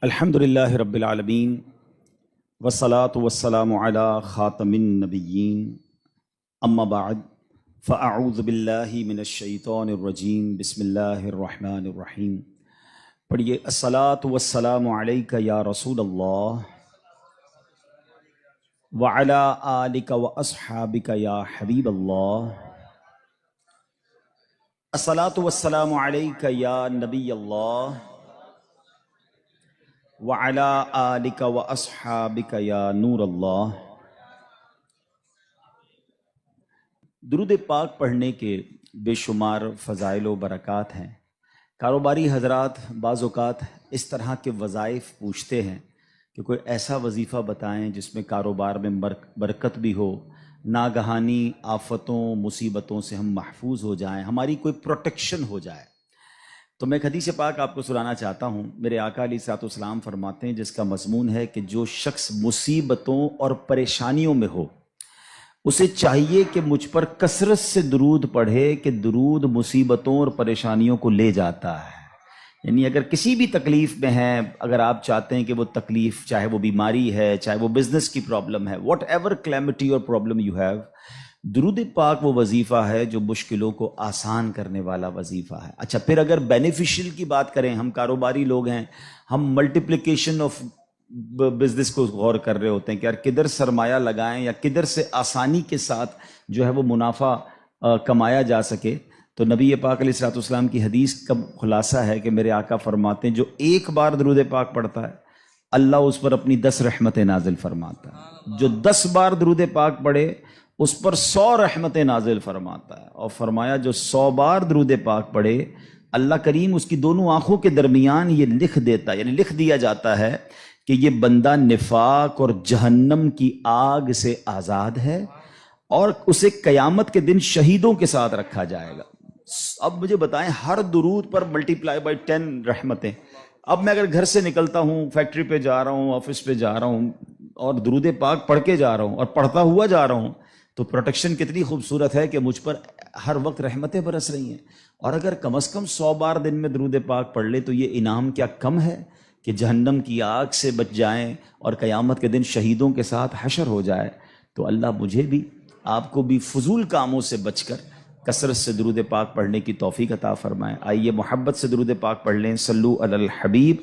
الحمدللہ رب العالمین والصلاة والسلام علی خاتم النبیین اما بعد فاعوذ باللہ من الشیطان الرجیم بسم اللہ الرحمن الرحیم۔ پڑھیے الصلاة والسلام علیک یا رسول اللہ وعلی آلک واصحابک یا حبیب اللہ۔ الصلاة والسلام علیک یا نبی اللہ وعلی آلک واصحابک یا نور اللہ۔ درود پاک پڑھنے کے بے شمار فضائل و برکات ہیں۔ کاروباری حضرات بعض اوقات اس طرح کے وظائف پوچھتے ہیں کہ کوئی ایسا وظیفہ بتائیں جس میں کاروبار میں برکت بھی ہو، ناگہانی آفتوں مصیبتوں سے ہم محفوظ ہو جائیں، ہماری کوئی پروٹیکشن ہو جائے۔ تو میں ایک حدیث پاک آپ کو سنانا چاہتا ہوں۔ میرے آقا علیہ الصلوۃ والسلام فرماتے ہیں، جس کا مضمون ہے کہ جو شخص مصیبتوں اور پریشانیوں میں ہو اسے چاہیے کہ مجھ پر کثرت سے درود پڑھے کہ درود مصیبتوں اور پریشانیوں کو لے جاتا ہے۔ یعنی اگر کسی بھی تکلیف میں ہیں، اگر آپ چاہتے ہیں کہ وہ تکلیف، چاہے وہ بیماری ہے، چاہے وہ بزنس کی پرابلم ہے، واٹ ایور کلیمٹی اور پرابلم یو ہیو، درود پاک وہ وظیفہ ہے جو مشکلوں کو آسان کرنے والا وظیفہ ہے۔ اچھا، پھر اگر بینیفیشل کی بات کریں، ہم کاروباری لوگ ہیں، ہم ملٹیپلیکیشن آف بزنس کو غور کر رہے ہوتے ہیں کہ یار کدھر سرمایہ لگائیں یا کدھر سے آسانی کے ساتھ جو ہے وہ منافع کمایا جا سکے، تو نبی پاک علیہ الصلوۃ والسلام کی حدیث کا خلاصہ ہے کہ میرے آقا فرماتے ہیں جو ایک بار درود پاک پڑھتا ہے اللہ اس پر اپنی 10 رحمتیں نازل فرماتا ہے، جو 10 بار درود پاک پڑھے اس پر 100 رحمتیں نازل فرماتا ہے، اور فرمایا جو 100 بار درود پاک پڑھے اللہ کریم اس کی دونوں آنکھوں کے درمیان یہ لکھ دیتا ہے، یعنی لکھ دیا جاتا ہے کہ یہ بندہ نفاق اور جہنم کی آگ سے آزاد ہے، اور اسے قیامت کے دن شہیدوں کے ساتھ رکھا جائے گا۔ اب مجھے بتائیں، ہر درود پر ملٹیپلائی بائی 10 رحمتیں۔ اب میں اگر گھر سے نکلتا ہوں، فیکٹری پہ جا رہا ہوں، آفس پہ جا رہا ہوں، اور درود پاک پڑھ کے جا رہا ہوں اور پڑھتا ہوا جا رہا ہوں، تو پروٹیکشن کتنی خوبصورت ہے کہ مجھ پر ہر وقت رحمتیں برس رہی ہیں۔ اور اگر کم از کم 100 بار دن میں درود پاک پڑھ لے تو یہ انعام کیا کم ہے کہ جہنم کی آگ سے بچ جائیں اور قیامت کے دن شہیدوں کے ساتھ حشر ہو جائے۔ تو اللہ مجھے بھی آپ کو بھی فضول کاموں سے بچ کر کثرت سے درود پاک پڑھنے کی توفیق عطا فرمائے۔ آئیے محبت سے درود پاک پڑھ لیں۔ صلو علی الحبیب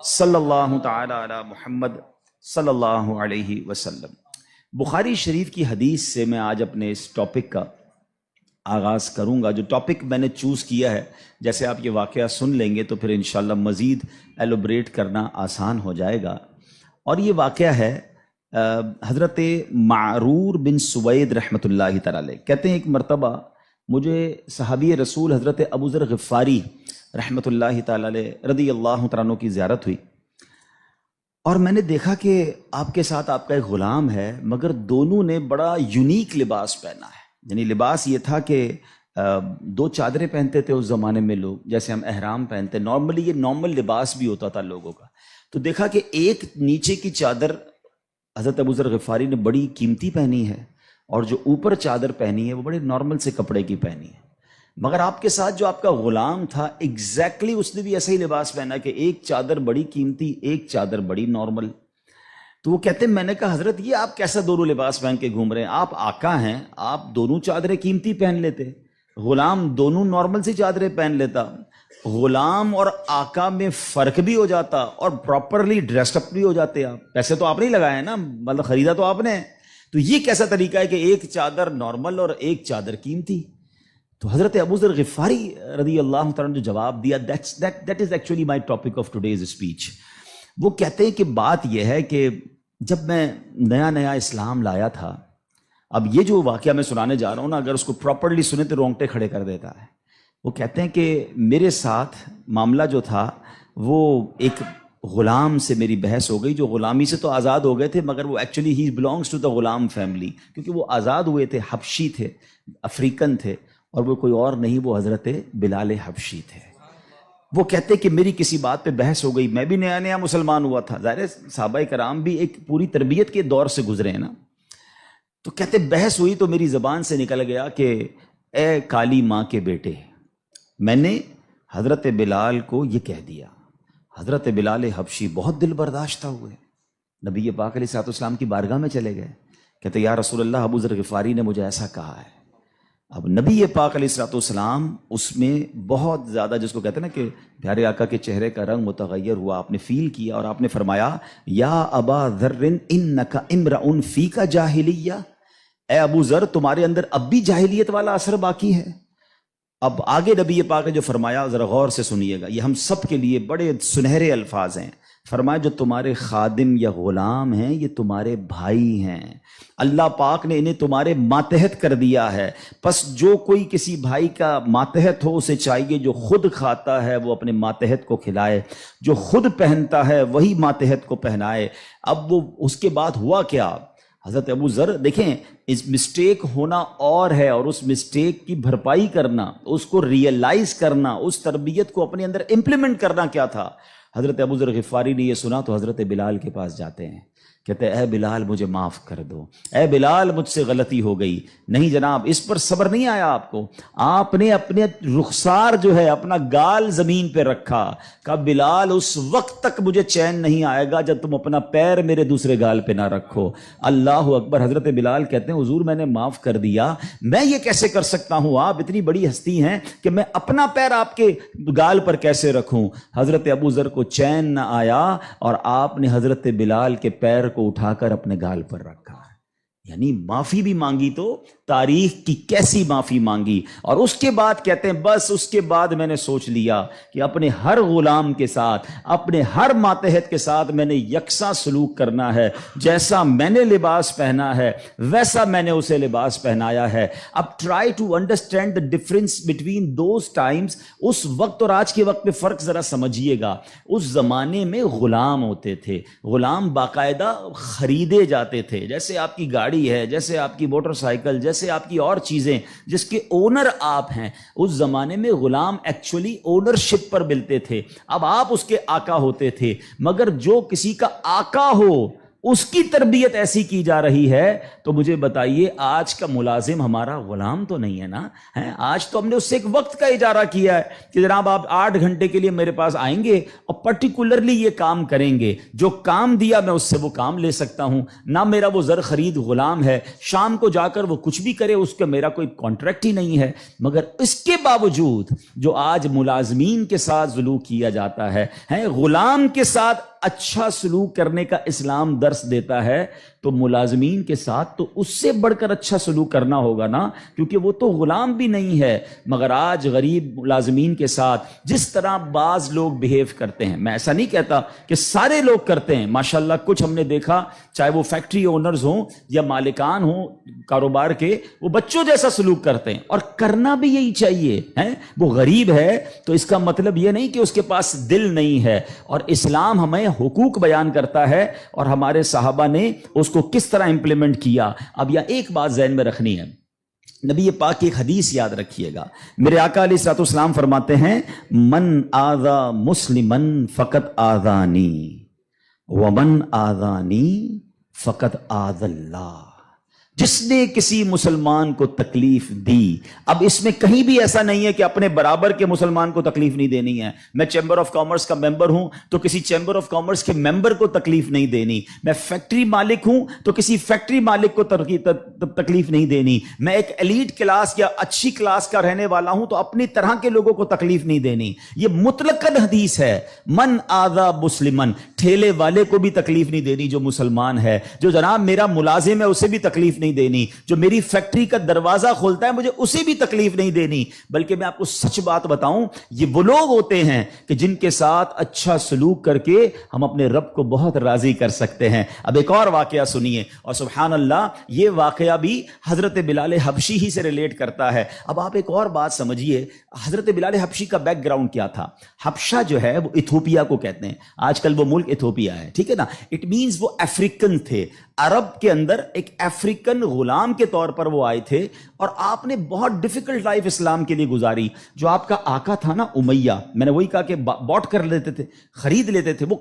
صلی اللہ تعالی علی محمد صلی اللہ علیہ وسلم۔ بخاری شریف کی حدیث سے میں آج اپنے اس ٹاپک کا آغاز کروں گا۔ جو ٹاپک میں نے چوز کیا ہے، جیسے آپ یہ واقعہ سن لیں گے تو پھر انشاءاللہ مزید ایلوبریٹ کرنا آسان ہو جائے گا۔ اور یہ واقعہ ہے حضرت معرور بن سوید رحمۃ اللہ تعالی علیہ۔ کہتے ہیں ایک مرتبہ مجھے صحابی رسول حضرت ابو ذر غفاری رحمۃ اللہ تعالی علیہ رضی اللہ تعالیٰ عنہ کی زیارت ہوئی، اور میں نے دیکھا کہ آپ کے ساتھ آپ کا ایک غلام ہے، مگر دونوں نے بڑا یونیک لباس پہنا ہے۔ یعنی لباس یہ تھا کہ 2 چادریں پہنتے تھے اس زمانے میں لوگ، جیسے ہم احرام پہنتے، نارملی یہ نارمل لباس بھی ہوتا تھا لوگوں کا۔ تو دیکھا کہ ایک نیچے کی چادر حضرت ابو ذر غفاری نے بڑی قیمتی پہنی ہے، اور جو اوپر چادر پہنی ہے وہ بڑے نارمل سے کپڑے کی پہنی ہے۔ مگر آپ کے ساتھ جو آپ کا غلام تھا ایگزیکٹلی اس نے بھی ایسا ہی لباس پہنا کہ ایک چادر بڑی قیمتی، ایک چادر بڑی نارمل۔ تو وہ کہتے ہیں، میں نے کہا حضرت یہ آپ کیسا دونوں لباس پہن کے گھوم رہے ہیں؟ آپ آقا ہیں، آپ دونوں چادریں قیمتی پہن لیتے، غلام دونوں نارمل سی چادریں پہن لیتا۔ غلام اور آقا میں فرق بھی ہو جاتا اور پراپرلی ڈریسڈ اپ بھی ہو جاتے آپ۔ پیسے تو آپ نہیں لگائے نا، مطلب خریدا تو آپ نے۔ تو یہ کیسا طریقہ ہے کہ ایک چادر نارمل اور ایک چادر قیمتی؟ تو حضرت ابو ذر غفاری رضی اللہ تعالیٰ نے جو جواب دیا، that is actually my topic of today's speech۔ وہ کہتے ہیں کہ بات یہ ہے کہ جب میں نیا نیا اسلام لایا تھا، اب یہ جو واقعہ میں سنانے جا رہا ہوں نا، اگر اس کو پراپرلی سنے تو رونگٹے کھڑے کر دیتا ہے۔ وہ کہتے ہیں کہ میرے ساتھ معاملہ جو تھا وہ ایک غلام سے میری بحث ہو گئی، جو غلامی سے تو آزاد ہو گئے تھے، مگر وہ ایکچولی ہی belongs to the Ghulam family, کیونکہ وہ آزاد ہوئے تھے، حبشی تھے، افریقن تھے، اور وہ کوئی اور نہیں، وہ حضرت بلال حبشی تھے۔ وہ کہتے کہ میری کسی بات پہ بحث ہو گئی، میں بھی نیا نیا مسلمان ہوا تھا، ظاہر ہے صحابہ کرام بھی ایک پوری تربیت کے دور سے گزرے ہیں نا۔ تو کہتے بحث ہوئی تو میری زبان سے نکل گیا کہ اے کالی ماں کے بیٹے، میں نے حضرت بلال کو یہ کہہ دیا، حضرت بلال حبشی بہت دل برداشتہ ہوئے، نبی پاک علیہ الصلوۃ والسلام کی بارگاہ میں چلے گئے، کہتے یا رسول اللہ ابو ذر غفاری نے مجھے ایسا کہا ہے۔ اب نبی پاک علیہ الصلوۃ والسلام اس میں بہت زیادہ، جس کو کہتے ہیں نا کہ پیارے آقا کے چہرے کا رنگ متغیر ہوا، آپ نے فیل کیا اور آپ نے فرمایا یا ابا ذر انک امرؤ فیک جاہلیہ، اے ابو ذر تمہارے اندر اب بھی جاہلیت والا اثر باقی ہے۔ اب آگے نبی پاک نے جو فرمایا ذرا غور سے سنیے گا، یہ ہم سب کے لیے بڑے سنہرے الفاظ ہیں۔ فرمایا جو تمہارے خادم یا غلام ہیں یہ تمہارے بھائی ہیں، اللہ پاک نے انہیں تمہارے ماتحت کر دیا ہے، پس جو کوئی کسی بھائی کا ماتحت ہو اسے چاہیے جو خود کھاتا ہے وہ اپنے ماتحت کو کھلائے، جو خود پہنتا ہے وہی ماتحت کو پہنائے۔ اب وہ اس کے بعد ہوا کیا؟ حضرت ابو ذر دیکھیں، اس مسٹیک ہونا اور ہے، اور اس مسٹیک کی بھرپائی کرنا، اس کو ریئلائز کرنا، اس تربیت کو اپنے اندر امپلیمنٹ کرنا کیا تھا۔ حضرت ابو ذر غفاری نے یہ سنا تو حضرت بلال کے پاس جاتے ہیں، کہتے ہیں اے بلال مجھے معاف کر دو، اے بلال مجھ سے غلطی ہو گئی۔ نہیں جناب، اس پر صبر نہیں آیا آپ کو، آپ نے اپنے رخسار جو ہے اپنا گال زمین پہ رکھا، کہا بلال اس وقت تک مجھے چین نہیں آئے گا جب تم اپنا پیر میرے دوسرے گال پہ نہ رکھو۔ اللہ اکبر۔ حضرت بلال کہتے ہیں حضور میں نے معاف کر دیا، میں یہ کیسے کر سکتا ہوں، آپ اتنی بڑی ہستی ہیں کہ میں اپنا پیر آپ کے گال پر کیسے رکھوں۔ حضرت ابو ذر کو چین نہ آیا اور آپ نے حضرت بلال کے پیر کو اٹھا کر اپنے گال پر رکھا، یعنی معافی بھی مانگی تو تاریخ کی کیسی معافی مانگی۔ اور اس کے بعد کہتے ہیں بس اس کے بعد میں نے سوچ لیا کہ اپنے ہر غلام کے ساتھ، اپنے ہر ماتحت کے ساتھ میں نے یکساں سلوک کرنا ہے، جیسا میں نے لباس پہنا ہے ویسا میں نے اسے لباس پہنایا ہے۔ اب try to understand the difference between those times, اس وقت اور آج کے وقت میں فرق ذرا سمجھیے گا۔ اس زمانے میں غلام ہوتے تھے، غلام باقاعدہ خریدے جاتے تھے، جیسے آپ کی گاڑی ہے، جیسے آپ کی موٹر سائیکل، جیسے آپ کی اور چیزیں جس کے اونر آپ ہیں۔ اس زمانے میں غلام ایکچولی اونرشپ پر ملتے تھے، اب آپ اس کے آقا ہوتے تھے، مگر جو کسی کا آقا ہو اس کی تربیت ایسی کی جا رہی ہے تو مجھے بتائیے آج کا ملازم ہمارا غلام تو نہیں ہے نا؟ آج تو ہم نے اس سے ایک وقت کا اجارہ کیا ہے کہ جناب آپ 8 گھنٹے کے لیے میرے پاس آئیں گے اور پرٹیکولرلی یہ کام کریں گے، جو کام دیا میں اس سے وہ کام لے سکتا ہوں، نہ میرا وہ زر خرید غلام ہے، شام کو جا کر وہ کچھ بھی کرے اس کا میرا کوئی کانٹریکٹ ہی نہیں ہے۔ مگر اس کے باوجود جو آج ملازمین کے ساتھ سلوک کیا جاتا ہے، غلام کے ساتھ اچھا سلوک کرنے کا اسلام درس دیتا ہے، تو ملازمین کے ساتھ تو اس سے بڑھ کر اچھا سلوک کرنا ہوگا نا، کیونکہ وہ تو غلام بھی نہیں ہے۔ مگر آج غریب ملازمین کے ساتھ جس طرح بعض لوگ بیہیو کرتے ہیں، میں ایسا نہیں کہتا کہ سارے لوگ کرتے ہیں، ماشاءاللہ کچھ ہم نے دیکھا، چاہے وہ فیکٹری اونرز ہوں یا مالکان ہوں کاروبار کے، وہ بچوں جیسا سلوک کرتے ہیں، اور کرنا بھی یہی چاہیے۔ وہ غریب ہے تو اس کا مطلب یہ نہیں کہ اس کے پاس دل نہیں ہے، اور اسلام ہمیں حقوق بیان کرتا ہے اور ہمارے صحابہ نے اس کو کس طرح امپلیمنٹ کیا۔ اب یہ ایک بات ذہن میں رکھنی ہے، نبی پاک کی ایک حدیث یاد رکھیے گا، میرے آقا علیہ الصلوۃ والسلام فرماتے ہیں من آذا مسلمن فقط آذانی ومن آذانی فقط آذ اللہ، جس نے کسی مسلمان کو تکلیف دی۔ اب اس میں کہیں بھی ایسا نہیں ہے کہ اپنے برابر کے مسلمان کو تکلیف نہیں دینی ہے، میں چیمبر آف کامرس کا ممبر ہوں تو کسی چیمبر آف کامرس کے ممبر کو تکلیف نہیں دینی، میں فیکٹری مالک ہوں تو کسی فیکٹری مالک کو تکلیف نہیں دینی، میں ایک ایلیٹ کلاس یا اچھی کلاس کا رہنے والا ہوں تو اپنی طرح کے لوگوں کو تکلیف نہیں دینی۔ یہ مطلقاً حدیث ہے، من آذا مسلمن، ٹھیلے والے کو بھی تکلیف نہیں دینی جو مسلمان ہے، جو جناب میرا ملازم ہے اسے بھی تکلیف نہیں دینی، جو میری فیکٹری کا دروازہ کھولتا ہے مجھے اسے بھی تکلیف نہیں دینی۔ بلکہ میں آپ کو سچ بات بتاؤں، یہ وہ لوگ ہوتے ہیں کہ جن کے ساتھ اچھا سلوک کر کے ہم اپنے رب کو بہت راضی کر سکتے ہیں۔ اب ایک اور واقعہ سنیے، اور سبحان اللہ یہ واقعہ بھی حضرت بلال حبشی ہی سے ریلیٹ کرتا ہے۔ اب آپ ایک اور بات سمجھیے، حضرت بلال حبشی کا بیک گراؤنڈ کیا تھا؟ حبشہ جو ہے وہ ایتھوپیا کو کہتے ہیں، آج کل وہ ملک ایتھوپیا ہے، ٹھیک ہے نا؟ اٹ مینز وہ افریقن تھے، عرب کے اندر ایک افریقن غلام کے طور پر وہ آئے تھے، اور آپ نے بہت ڈیفیکلٹ لائف اسلام کے لیے گزاری۔ جو آپ کا آقا تھا نا امیہ، میں نے وہی کہا کہ باٹ کر لیتے تھے، خرید لیتے تھے، وہ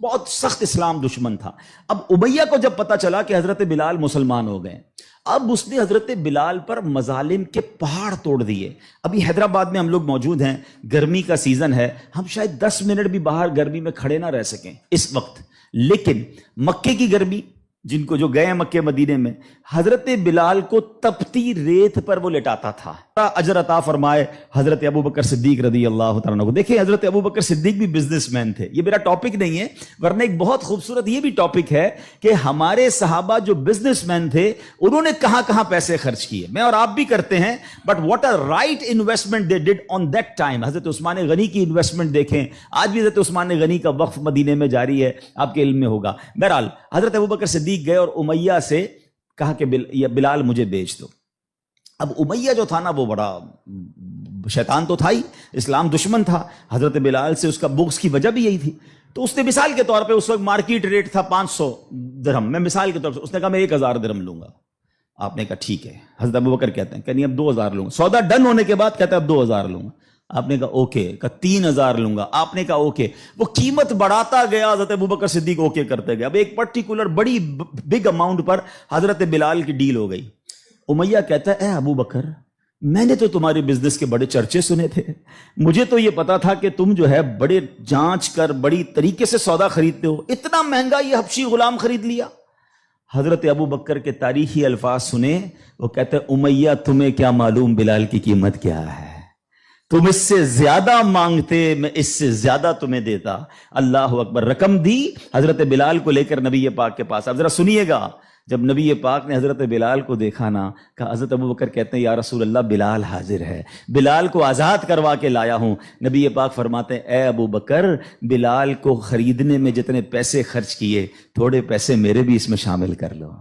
بہت سخت اسلام دشمن تھا۔ اب امیہ کو جب پتا چلا کہ حضرت بلال مسلمان ہو گئے، اب اس نے حضرت بلال پر مظالم کے پہاڑ توڑ دیے. ابھی حیدرآباد میں ہم لوگ موجود ہیں, گرمی کا سیزن ہے, ہم شاید 10 منٹ بھی باہر گرمی میں کھڑے نہ رہ سکیں اس وقت, لیکن مکے کی گرمی, جن کو جو گئے مکے مدینے میں, حضرت بلال کو تپتی ریت پر وہ لٹاتا تھا. اجر عطا فرمائے حضرت ابو بکر صدیق رضی اللہ تعالیٰ عنہ کو. دیکھیں حضرت ابو بکر صدیق بھی بزنس مین تھے, یہ میرا ٹاپک نہیں ہے, ورنہ ایک بہت خوبصورت یہ بھی ٹاپک ہے کہ ہمارے صحابہ جو بزنس مین تھے انہوں نے کہاں کہاں پیسے خرچ کیے. میں اور آپ بھی کرتے ہیں, but what a right investment they did on that time. Hazrat Usman غنی کی انویسٹمنٹ دیکھیں, آج بھی حضرت عثمان غنی کا وقف مدینے میں جاری ہے, آپ کے علم میں ہوگا. بہرحال حضرت ابو بکر صدیق گئے اور امیہ سے کہا کہ بلال مجھے بیچ دو. اب امیہ جو تھا نا وہ بڑا شیطان تو تھا ہی, اسلام دشمن تھا. حضرت بلال سے اس کا بغض کی وجہ بھی یہی تھی. تو اس نے مثال کے طور پہ, اس وقت مارکیٹ ریٹ تھا 500 درہم, میں مثال کے طور پر اس نے کہا میں 1000 درہم لوں گا. آپ نے کہا ٹھیک ہے. حضرت ابوبکر کہتے ہیں کہ نہیں اب 2000 لوں گا. سودا ڈن ہونے کے بعد کہتا ہے اب 2000 لوں گا. آپ نے کہا اوکے. کہا 3000 لوں گا. آپ نے کہا اوکے. وہ قیمت بڑھاتا گیا, حضرت ابوبکر صدیق اوکے کرتے گئے. اب ایک پرٹیکولر بڑی بگ اماؤنٹ پر حضرت بلال کی ڈیل ہو گئی. امیہ کہتا ہے اے ابو بکر, میں نے تو تمہارے بزنس کے بڑے چرچے سنے تھے, مجھے تو یہ پتا تھا کہ تم جو ہے بڑے جانچ کر بڑی طریقے سے سودا خریدتے ہو, اتنا مہنگا یہ حبشی غلام خرید لیا. حضرت ابو بکر کے تاریخی الفاظ سنے, وہ کہتے ہیں امیہ تمہیں کیا معلوم بلال کی قیمت کیا ہے, تم اس سے زیادہ مانگتے میں اس سے زیادہ تمہیں دیتا. اللہ اکبر. رقم دی حضرت بلال کو لے کر نبی پاک کے پاس. اب ذرا سنیے گا, جب نبی پاک نے حضرت بلال کو دیکھا نا, کہا حضرت ابو بکر کہتے ہیں یا رسول اللہ بلال حاضر ہے, بلال کو آزاد کروا کے لایا ہوں. نبی پاک فرماتے ہیں اے ابو بکر, بلال کو خریدنے میں جتنے پیسے خرچ کیے تھوڑے پیسے میرے بھی اس میں شامل کر لو.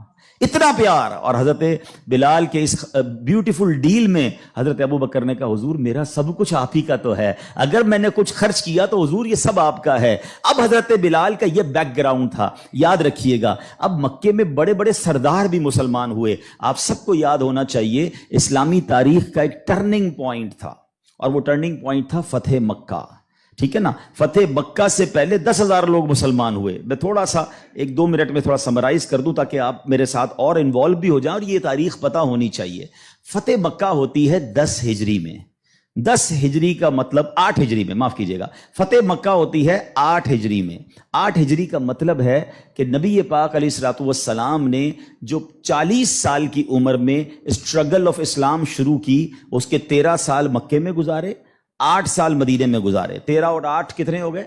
اتنا پیار. اور حضرت بلال کے اس بیوٹیفل ڈیل میں حضرت ابو بکر نے کہا حضور میرا سب کچھ آپ ہی کا تو ہے, اگر میں نے کچھ خرچ کیا تو حضور یہ سب آپ کا ہے. اب حضرت بلال کا یہ بیک گراؤنڈ تھا, یاد رکھیے گا. اب مکے میں بڑے بڑے سردار بھی مسلمان ہوئے. آپ سب کو یاد ہونا چاہیے اسلامی تاریخ کا ایک ٹرننگ پوائنٹ تھا, اور وہ ٹرننگ پوائنٹ تھا فتح مکہ. ٹھیک ہے نا, فتح مکہ سے پہلے 10,000 لوگ مسلمان ہوئے. میں تھوڑا سا 1-2 منٹ میں تھوڑا سمرائز کر دوں تاکہ آپ میرے ساتھ اور انوالو بھی ہو جائیں, اور یہ تاریخ پتہ ہونی چاہیے. فتح مکہ ہوتی ہے 10 ہجری میں. 10 ہجری کا مطلب 8 ہجری میں, معاف کیجیے گا, فتح مکہ ہوتی ہے 8 ہجری میں. 8 ہجری کا مطلب ہے کہ نبی پاک علیہ الصلوۃ والسلام نے جو 40 سال کی عمر میں اسٹرگل آف اسلام شروع کی, اس کے 13 سال مکے میں گزارے, 8 سال مدینے میں گزارے. 13 اور 8 کتنے ہو گئے,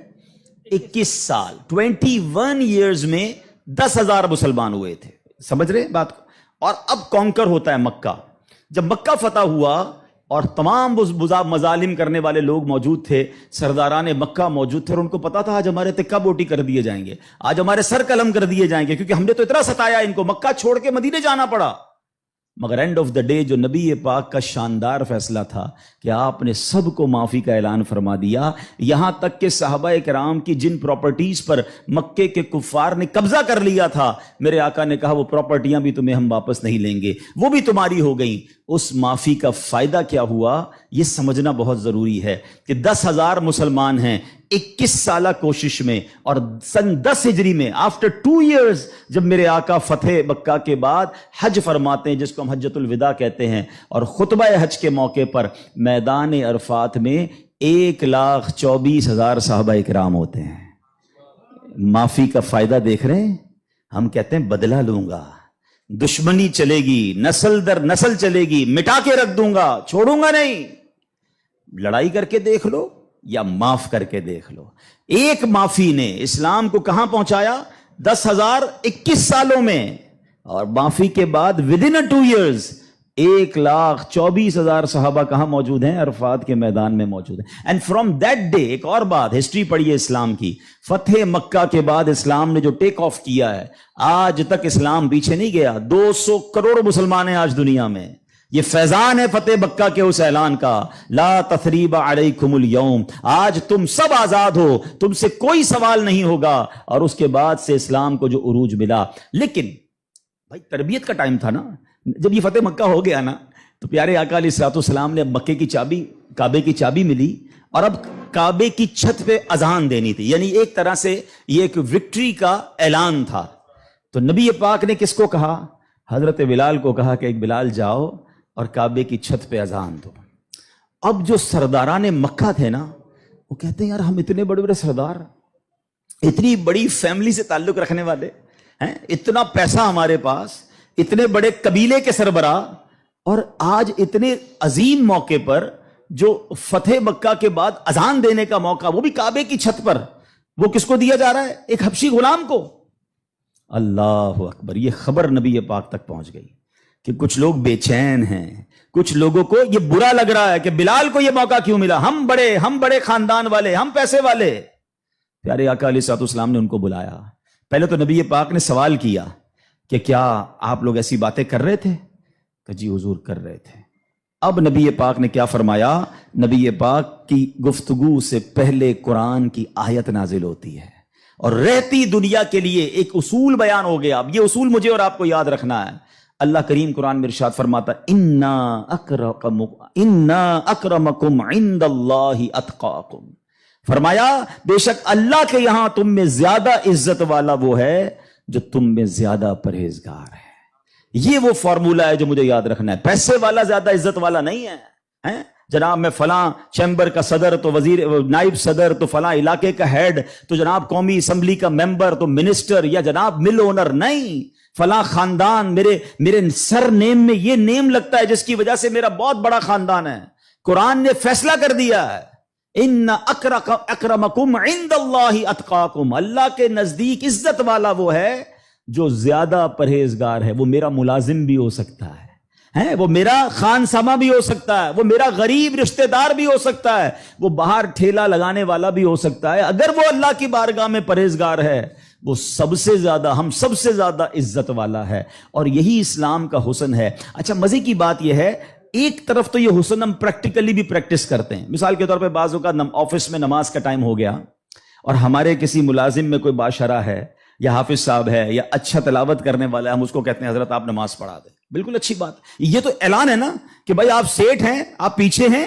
21 سال. 21 ایئرز میں 10,000 مسلمان ہوئے تھے. سمجھ رہے بات کو. اور اب کانکر ہوتا ہے مکہ. جب مکہ فتح ہوا اور تمام مظالم کرنے والے لوگ موجود تھے, سرداران مکہ موجود تھے, اور ان کو پتا تھا آج ہمارے تکہ بوٹی کر دیے جائیں گے, آج ہمارے سر قلم کر دیے جائیں گے, کیونکہ ہم نے تو اتنا ستایا ان کو, مکہ چھوڑ کے مدینے جانا پڑا. مگر اینڈ آف دا ڈے جو نبی پاک کا شاندار فیصلہ تھا کہ آپ نے سب کو معافی کا اعلان فرما دیا. یہاں تک کہ صحابہ کرام کی جن پراپرٹیز پر مکے کے کفار نے قبضہ کر لیا تھا, میرے آقا نے کہا وہ پراپرٹیاں بھی تمہیں ہم واپس نہیں لیں گے, وہ بھی تمہاری ہو گئیں. اس معافی کا فائدہ کیا ہوا یہ سمجھنا بہت ضروری ہے کہ 10,000 مسلمان ہیں 21 سالہ کوشش میں, اور سن 10 ہجری میں آفٹر 2 ایئرز جب میرے آقا فتح مکہ کے بعد حج فرماتے ہیں, جس کو ہم حجۃ الوداع کہتے ہیں, اور خطبہ حج کے موقع پر میدان عرفات میں 1,24,000 صحابہ کرام ہوتے ہیں. معافی کا فائدہ دیکھ رہے ہیں. ہم کہتے ہیں بدلہ لوں گا, دشمنی چلے گی, نسل در نسل چلے گی, مٹا کے رکھ دوں گا, چھوڑوں گا نہیں. لڑائی کر کے دیکھ لو یا معاف کر کے دیکھ لو. ایک معافی نے اسلام کو کہاں پہنچایا, 10,021 سالوں میں, اور معافی کے بعد ودن 2 ایئرز 1,24,000 صحابہ کہاں موجود ہیں, عرفات کے میدان میں موجود ہیں. اینڈ فرام دیٹ ڈے, ایک اور بات, ہسٹری پڑھیے اسلام کی, فتح مکہ کے بعد اسلام نے جو ٹیک آف کیا ہے, آج تک اسلام پیچھے نہیں گیا. 200 کروڑ مسلمان ہیں آج دنیا میں. یہ فیضان ہے فتح مکہ کے اس اعلان کا, لا تثریب علیکم اليوم, آج تم سب آزاد ہو, تم سے کوئی سوال نہیں ہوگا. اور اس کے بعد سے اسلام کو جو عروج ملا. لیکن بھائی تربیت کا ٹائم تھا نا, جب یہ فتح مکہ ہو گیا نا, تو پیارے آقا علیہ الصلوۃ والسلام نے مکے کی چابی, کعبے کی چابی ملی, اور اب کعبے کی چھت پہ اذان دینی تھی. یعنی ایک طرح سے یہ ایک وکٹری کا اعلان تھا. تو نبی پاک نے کس کو کہا, حضرت بلال کو کہا کہ ایک بلال جاؤ اور کعبے کی چھت پہ اذان دو۔ اب جو سرداران مکہ تھے نا، وہ کہتے ہیں یار ہم اتنے بڑے بڑے سردار، اتنی بڑی فیملی سے تعلق رکھنے والے ہیں، اتنا پیسہ ہمارے پاس، اتنے بڑے قبیلے کے سربراہ، اور آج اتنے عظیم موقع پر جو فتح مکہ کے بعد اذان دینے کا موقع، وہ بھی کعبے کی چھت پر، وہ کس کو دیا جا رہا ہے؟ ایک حبشی غلام کو۔ اللہ اکبر! یہ خبر نبی پاک تک پہنچ گئی کہ کچھ لوگ بے چین ہیں، کچھ لوگوں کو یہ برا لگ رہا ہے کہ بلال کو یہ موقع کیوں ملا، ہم بڑے خاندان والے، ہم پیسے والے۔ پیارے آقا علیہ الصلوۃ والسلام نے ان کو بلایا۔ پہلے تو نبی پاک نے سوال کیا کہ کیا آپ لوگ ایسی باتیں کر رہے تھے؟ کہ جی حضور کر رہے تھے۔ اب نبی پاک نے کیا فرمایا؟ نبی پاک کی گفتگو سے پہلے قرآن کی آیت نازل ہوتی ہے اور رہتی دنیا کے لیے ایک اصول بیان ہو گیا۔ اب یہ اصول مجھے اور آپ کو یاد رکھنا ہے۔ اللہ کریم قرآن میں ارشاد فرماتا ہے انا اکرمکم عند اللہ اتقاکم، فرمایا بے شک اللہ کے یہاں تم میں زیادہ عزت والا وہ ہے جو تم میں زیادہ پرہیزگار ہے۔ یہ وہ فارمولہ ہے جو مجھے یاد رکھنا ہے۔ پیسے والا زیادہ عزت والا نہیں ہے، جناب میں فلاں چیمبر کا صدر تو وزیر نائب صدر تو فلاں علاقے کا ہیڈ تو جناب قومی اسمبلی کا ممبر تو منسٹر یا جناب مل اونر، نہیں، فلاں خاندان میرے سر نیم میں یہ نیم لگتا ہے جس کی وجہ سے میرا بہت بڑا خاندان ہے۔ قرآن نے فیصلہ کر دیا ہے ان اکرمکم عند اللہ اتقاکم، اللہ کے نزدیک عزت والا وہ ہے جو زیادہ پرہیزگار ہے۔ وہ میرا ملازم بھی ہو سکتا ہے، وہ میرا خان سما بھی ہو سکتا ہے، وہ میرا غریب رشتہ دار بھی ہو سکتا ہے، وہ باہر ٹھیلا لگانے والا بھی ہو سکتا ہے، اگر وہ اللہ کی بارگاہ میں پرہیزگار ہے وہ سب سے زیادہ، ہم سب سے زیادہ عزت والا ہے۔ اور یہی اسلام کا حسن ہے۔ اچھا مزے کی بات یہ ہے، ایک طرف تو یہ حسن ہم پریکٹیکلی بھی پریکٹس کرتے ہیں۔ مثال کے طور پہ بعض اوقات آفس میں نماز کا ٹائم ہو گیا اور ہمارے کسی ملازم میں کوئی باشرہ ہے یا حافظ صاحب ہے یا اچھا تلاوت کرنے والا ہے، ہم اس کو کہتے ہیں حضرت آپ نماز پڑھا دیں۔ بالکل اچھی بات، یہ تو اعلان ہے نا کہ بھائی آپ سیٹ ہیں، آپ پیچھے ہیں،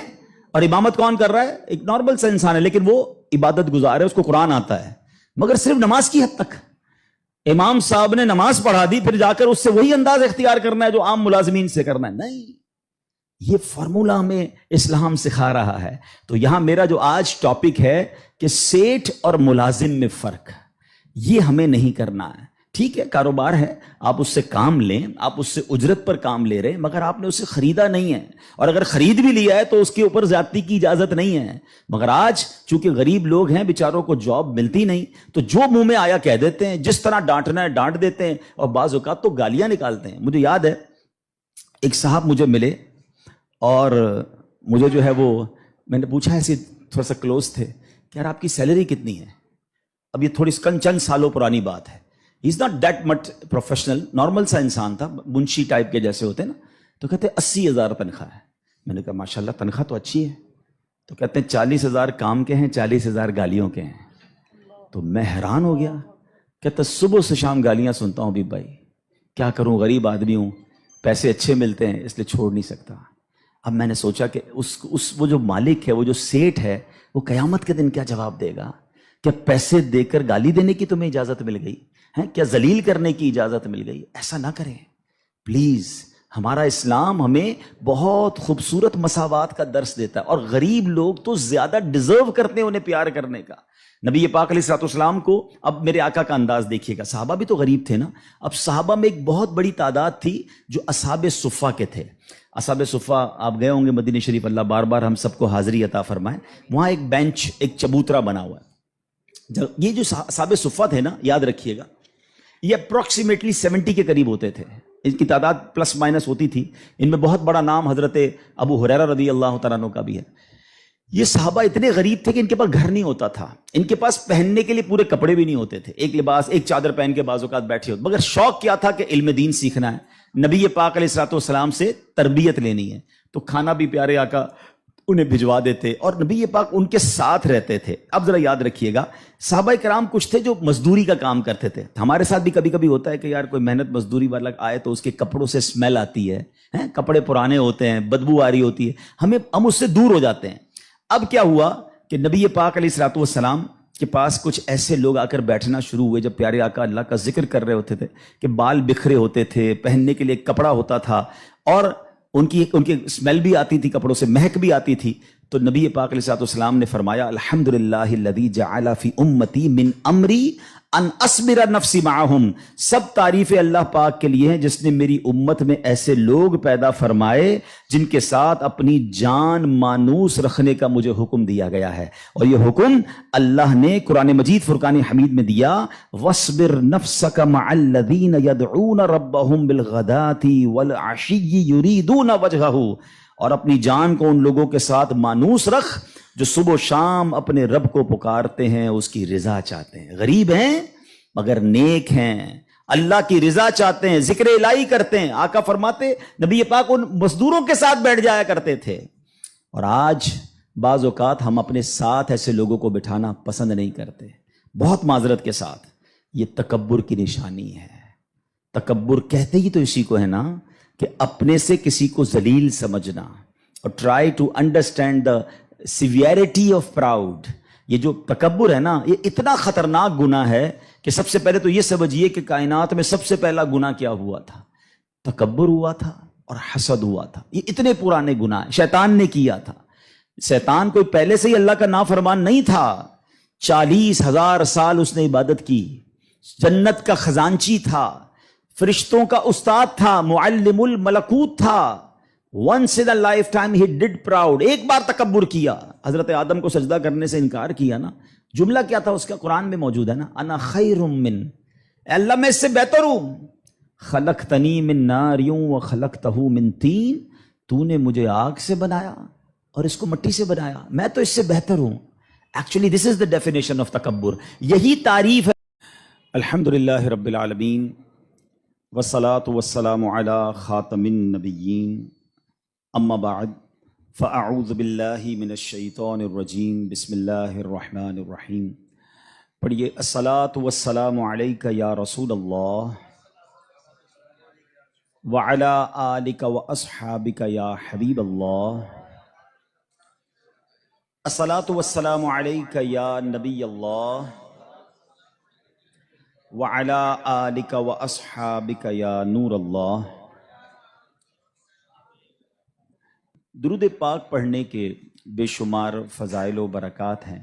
اور امامت کون کر رہا ہے؟ ایک نارمل سا انسان ہے، لیکن وہ عبادت گزار ہے، اس کو قرآن آتا ہے، مگر صرف نماز کی حد تک۔ امام صاحب نے نماز پڑھا دی، پھر جا کر اس سے وہی انداز اختیار کرنا ہے جو عام ملازمین سے کرنا ہے، نہیں، یہ فارمولہ ہمیں اسلام سکھا رہا ہے۔ تو یہاں میرا جو آج ٹاپک ہے کہ سیٹ اور ملازم میں فرق، یہ ہمیں نہیں کرنا ہے۔ ٹھیک ہے، کاروبار ہے، آپ اس سے کام لیں، آپ اس سے اجرت پر کام لے رہے ہیں، مگر آپ نے اسے خریدا نہیں ہے، اور اگر خرید بھی لیا ہے تو اس کے اوپر زیادتی کی اجازت نہیں ہے۔ مگر آج چونکہ غریب لوگ ہیں، بیچاروں کو جاب ملتی نہیں، تو جو منہ میں آیا کہہ دیتے ہیں، جس طرح ڈانٹنا ہے ڈانٹ دیتے ہیں، اور بعض اوقات تو گالیاں نکالتے ہیں۔ مجھے یاد ہے ایک صاحب مجھے ملے اور مجھے جو ہے وہ میں نے پوچھا، ایسے تھوڑا سا کلوز تھے کہ یار آپ کی سیلری کتنی ہے؟ اب یہ تھوڑی چند سالوں پرانی بات ہے۔ He's not that much professional، normal سا انسان تھا، منشی ٹائپ کے جیسے ہوتے نا۔ تو کہتے 80,000 تنخواہ ہے۔ میں نے کہا ماشاءاللہ تنخواہ تو اچھی ہے۔ تو کہتے ہیں 40,000 کام کے ہیں، 40,000 گالیوں کے ہیں۔ تو میں حیران ہو گیا، کہتا صبح سے شام گالیاں سنتا ہوں بھی بھائی، کیا کروں، غریب آدمی ہوں، پیسے اچھے ملتے ہیں اس لیے چھوڑ نہیں سکتا۔ اب میں نے سوچا کہ وہ جو مالک ہے، وہ جو سیٹ ہے، وہ قیامت کے دن کیا جواب دے گا؟ کیا پیسے دے کر گالی دینے کی تمہیں اجازت مل گئی ہے؟ کیا ذلیل کرنے کی اجازت مل گئی؟ ایسا نہ کریں پلیز۔ ہمارا اسلام ہمیں بہت خوبصورت مساوات کا درس دیتا ہے، اور غریب لوگ تو زیادہ ڈیزرو کرتے ہیں انہیں پیار کرنے کا۔ نبی پاک علیہ الصلوۃ والسلام کو، اب میرے آقا کا انداز دیکھیے گا، صحابہ بھی تو غریب تھے نا۔ اب صحابہ میں ایک بہت بڑی تعداد تھی جو اصحاب صفہ کے تھے۔ اصحاب صفہ آپ گئے ہوں گے مدینہ شریف، اللہ بار بار ہم سب کو حاضری عطا فرمائے۔ وہاں ایک بینچ، ایک چبوترا بنا ہوا ہے۔ یہ جو اصحاب صفہ تھے نا، یاد رکھیے گا، یہ اپروکسیمیٹلی 70 کے قریب ہوتے تھے، ان کی تعداد پلس مائنس ہوتی تھی۔ ان میں بہت بڑا نام حضرت ابو ہریرہ رضی اللہ تعالیٰ عنہ کا بھی ہے۔ یہ صحابہ اتنے غریب تھے کہ ان کے پاس گھر نہیں ہوتا تھا، ان کے پاس پہننے کے لیے پورے کپڑے بھی نہیں ہوتے تھے، ایک لباس، ایک چادر پہن کے بعض اوقات بیٹھے ہوتے، مگر شوق کیا تھا کہ علم دین سیکھنا ہے، نبی پاک علیہ الصلوۃ والسلام سے تربیت لینی ہے۔ تو کھانا بھی پیارے آقا انہیں بھجوا دیتے، اور نبی پاک ان کے ساتھ رہتے تھے۔ اب ذرا یاد رکھیے گا، صحابہ کرام کچھ تھے جو مزدوری کا کام کرتے تھے۔ ہمارے ساتھ بھی کبھی کبھی ہوتا ہے کہ یار کوئی محنت مزدوری والا آئے تو اس کے کپڑوں سے اسمیل آتی ہے، کپڑے پرانے ہوتے ہیں، بدبو آ رہی ہوتی ہے، ہم اس سے دور ہو جاتے ہیں۔ اب کیا ہوا کہ نبی پاک علیہ الصلوۃ والسلام کے پاس کچھ ایسے لوگ آ کر بیٹھنا شروع ہوئے جب پیارے آقا اللہ کا ذکر کر رہے ہوتے تھے کہ بال بکھرے ہوتے تھے، پہننے کے لیے کپڑا ہوتا تھا اور ان کی اسمیل بھی آتی تھی، کپڑوں سے مہک بھی آتی تھی. تو نبی پاک علیہ السلام نے فرمایا الحمدللہ الذی جعل فی امتی من امری ان اصبر نفسی معہم، سب تعریف اللہ پاک کے لیے ہیں جس نے میری امت میں ایسے لوگ پیدا فرمائے جن کے ساتھ اپنی جان مانوس رکھنے کا مجھے حکم دیا گیا ہے. اور یہ حکم اللہ نے قرآن مجید فرقان حمید میں دیا، وَاصْبِرْ نَفْسَكَ مَعَ الَّذِينَ يَدْعُونَ رَبَّهُمْ بِالْغَدَاةِ وَالْعَشِيِّ يُرِيدُونَ وَجْهَهُ، اور اپنی جان کو ان لوگوں کے ساتھ مانوس رکھ جو صبح و شام اپنے رب کو پکارتے ہیں، اس کی رضا چاہتے ہیں، غریب ہیں مگر نیک ہیں، اللہ کی رضا چاہتے ہیں، ذکر الہی کرتے ہیں. آقا فرماتے نبی پاک ان مزدوروں کے ساتھ بیٹھ جایا کرتے تھے. اور آج بعض اوقات ہم اپنے ساتھ ایسے لوگوں کو بٹھانا پسند نہیں کرتے، بہت معذرت کے ساتھ. یہ تکبر کی نشانی ہے. تکبر کہتے ہی تو اسی کو ہے نا کہ اپنے سے کسی کو ذلیل سمجھنا. اور try to understand the severity of proud. یہ جو تکبر ہے نا، یہ اتنا خطرناک گناہ ہے کہ سب سے پہلے تو یہ سمجھیے کہ کائنات میں سب سے پہلا گناہ کیا ہوا تھا؟ تکبر ہوا تھا اور حسد ہوا تھا. یہ اتنے پرانے گناہ شیطان نے کیا تھا. شیطان کوئی پہلے سے ہی اللہ کا نافرمان نہیں تھا. 40,000 سال اس نے عبادت کی، جنت کا خزانچی تھا، فرشتوں کا استاد تھا، معلم الملکوت تھا. once in a lifetime he did proud. ایک بار تکبر کیا، حضرت آدم کو سجدہ کرنے سے انکار کیا نا. جملہ کیا تھا اس کا؟ قرآن میں موجود ہے نا، انا خیر من، اے اللہ میں اس سے بہتر ہوں. خلقتنی من نار وخلقتہ من طین، تو نے مجھے آگ سے بنایا اور اس کو مٹی سے بنایا، میں تو اس سے بہتر ہوں. Actually this is the definition of تکبر. یہی تعریف ہے. الحمدللہ رب العالمین والصلاة والسلام علی خاتم النبیین، اما بعد فاعوذ باللہ من الشیطان الرجیم، بسم اللہ الرحمن الرحیم. پڑھیے الصلاة والسلام علیک یا رسول اللہ وعلی آلک واصحابک یا حبیب اللہ. الصلاة والسلام علیک یا نبی اللہ وعلی آلک واصحابک یا نور اللہ. درود پاک پڑھنے کے بے شمار فضائل و برکات ہیں.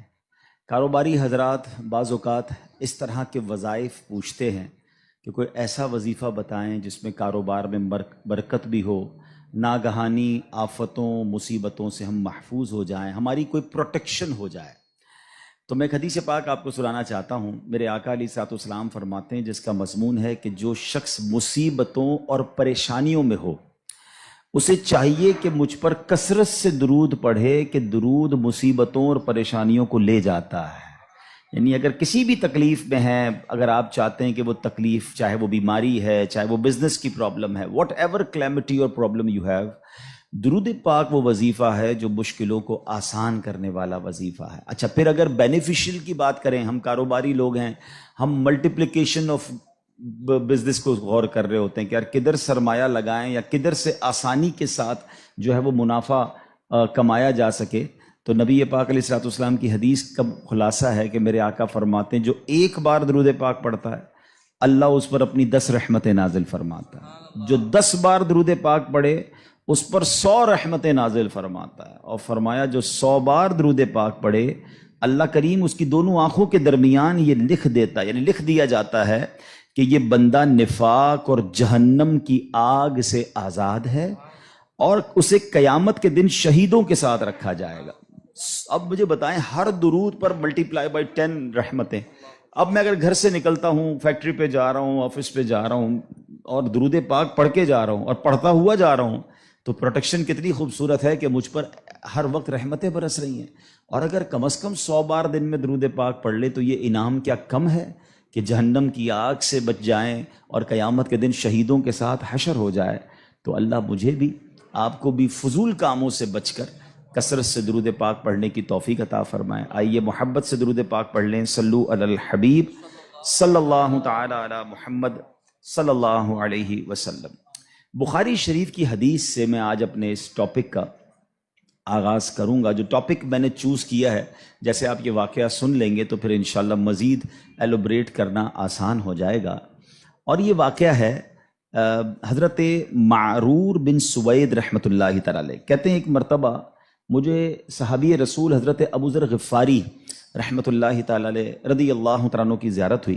کاروباری حضرات بعض اوقات اس طرح کے وظائف پوچھتے ہیں کہ کوئی ایسا وظیفہ بتائیں جس میں کاروبار میں برکت بھی ہو، ناگہانی آفتوں مصیبتوں سے ہم محفوظ ہو جائیں، ہماری کوئی پروٹیکشن ہو جائے. تو میں ایک حدیث پاک آپ کو سنانا چاہتا ہوں. میرے آقا علیہ الصلوۃ والسلام فرماتے ہیں، جس کا مضمون ہے کہ جو شخص مصیبتوں اور پریشانیوں میں ہو اسے چاہیے کہ مجھ پر کثرت سے درود پڑھے کہ درود مصیبتوں اور پریشانیوں کو لے جاتا ہے. یعنی اگر کسی بھی تکلیف میں ہیں، اگر آپ چاہتے ہیں کہ وہ تکلیف، چاہے وہ بیماری ہے، چاہے وہ بزنس کی پرابلم ہے، واٹ ایور کلیمٹی اور پرابلم یو ہیو، درود پاک وہ وظیفہ ہے جو مشکلوں کو آسان کرنے والا وظیفہ ہے. اچھا، پھر اگر بینیفیشل کی بات کریں، ہم کاروباری لوگ ہیں، ہم ملٹیپلیکیشن آف بزنس کو غور کر رہے ہوتے ہیں کہ یار کدھر سرمایہ لگائیں یا کدھر سے آسانی کے ساتھ جو ہے وہ منافع کمایا جا سکے. تو نبی پاک علیہ الصلوۃ والسلام کی حدیث کا خلاصہ ہے کہ میرے آقا فرماتے ہیں جو ایک بار درود پاک پڑھتا ہے اللہ اس پر اپنی 10 رحمتیں نازل فرماتا ہے. جو 10 بار درود پاک پڑھے اس پر 100 رحمتیں نازل فرماتا ہے. اور فرمایا جو 100 بار درود پاک پڑھے اللہ کریم اس کی دونوں آنکھوں کے درمیان یہ لکھ دیتا ہے، یعنی لکھ دیا جاتا ہے کہ یہ بندہ نفاق اور جہنم کی آگ سے آزاد ہے اور اسے قیامت کے دن شہیدوں کے ساتھ رکھا جائے گا. اب مجھے بتائیں، ہر درود پر ملٹیپلائی بائی 10 رحمتیں. اب میں اگر گھر سے نکلتا ہوں، فیکٹری پہ جا رہا ہوں، آفس پہ جا رہا ہوں اور درود پاک پڑھ کے جا رہا ہوں اور پڑھتا ہوا جا رہا ہوں، تو پروٹیکشن کتنی خوبصورت ہے کہ مجھ پر ہر وقت رحمتیں برس رہی ہیں. اور اگر کم از کم 100 بار دن میں درود پاک پڑھ لے تو یہ انعام کیا کم ہے کہ جہنم کی آگ سے بچ جائیں اور قیامت کے دن شہیدوں کے ساتھ حشر ہو جائے. تو اللہ مجھے بھی آپ کو بھی فضول کاموں سے بچ کر کثرت سے درود پاک پڑھنے کی توفیق عطا فرمائے. آئیے محبت سے درود پاک پڑھ لیں. صلو علی الحبیب صلی اللہ تعالی علی محمد صلی اللہ علیہ وسلم. بخاری شریف کی حدیث سے میں آج اپنے اس ٹاپک کا آغاز کروں گا. جو ٹاپک میں نے چوز کیا ہے، جیسے آپ یہ واقعہ سن لیں گے تو پھر انشاءاللہ مزید ایلوبریٹ کرنا آسان ہو جائے گا. اور یہ واقعہ ہے حضرت معرور بن سوید رحمۃ اللہ تعالی علیہ. کہتے ہیں ایک مرتبہ مجھے صحابی رسول حضرت ابو ذر غفاری رحمۃ اللہ تعالی علیہ رضی اللہ تعالیٰ عنہ کی زیارت ہوئی،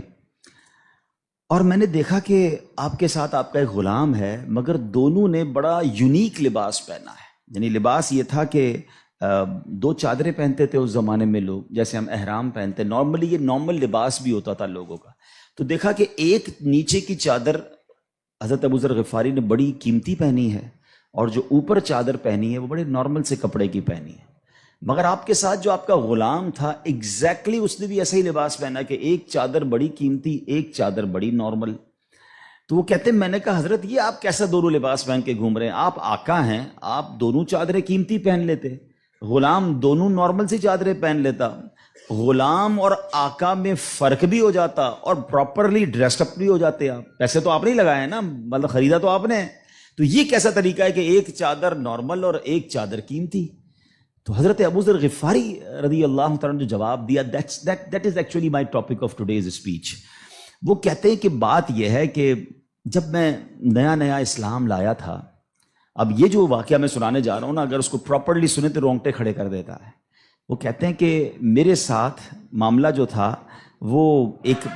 اور میں نے دیکھا کہ آپ کے ساتھ آپ کا ایک غلام ہے، مگر دونوں نے بڑا یونیک لباس پہنا ہے. یعنی لباس یہ تھا کہ دو چادریں پہنتے تھے اس زمانے میں لوگ، جیسے ہم احرام پہنتے، نارملی یہ نارمل لباس بھی ہوتا تھا لوگوں کا. تو دیکھا کہ ایک نیچے کی چادر حضرت ابو ذر غفاری نے بڑی قیمتی پہنی ہے، اور جو اوپر چادر پہنی ہے وہ بڑے نارمل سے کپڑے کی پہنی ہے. مگر آپ کے ساتھ جو آپ کا غلام تھا ایگزیکٹلی اس نے بھی ایسا ہی لباس پہنا کہ ایک چادر بڑی قیمتی، ایک چادر بڑی نارمل. تو وہ کہتے ہیں میں نے کہا حضرت یہ آپ کیسا دونوں لباس پہن کے گھوم رہے ہیں؟ آپ آقا ہیں، آپ دونوں چادریں قیمتی پہن لیتے، غلام دونوں نارمل سی چادریں پہن لیتا. غلام اور آقا میں فرق بھی ہو جاتا اور پراپرلی ڈریسڈ اپ بھی ہو جاتے. آپ پیسے تو آپ نہیں لگائے نا، مطلب خریدا تو آپ نے. تو یہ کیسا طریقہ ہے کہ ایک چادر نارمل اور ایک چادر قیمتی؟ تو حضرت ابو ذر غفاری رضی اللہ تعالیٰ نے جو جواب دیا، that is actually my topic of today's speech. وہ کہتے ہیں کہ بات یہ ہے کہ جب میں نیا نیا اسلام لایا تھا، اب یہ جو واقعہ میں سنانے جا رہا ہوں نا، اگر اس کو پراپرلی سنے تو رونگٹے کھڑے کر دیتا ہے. وہ کہتے ہیں کہ میرے ساتھ معاملہ جو تھا وہ ایک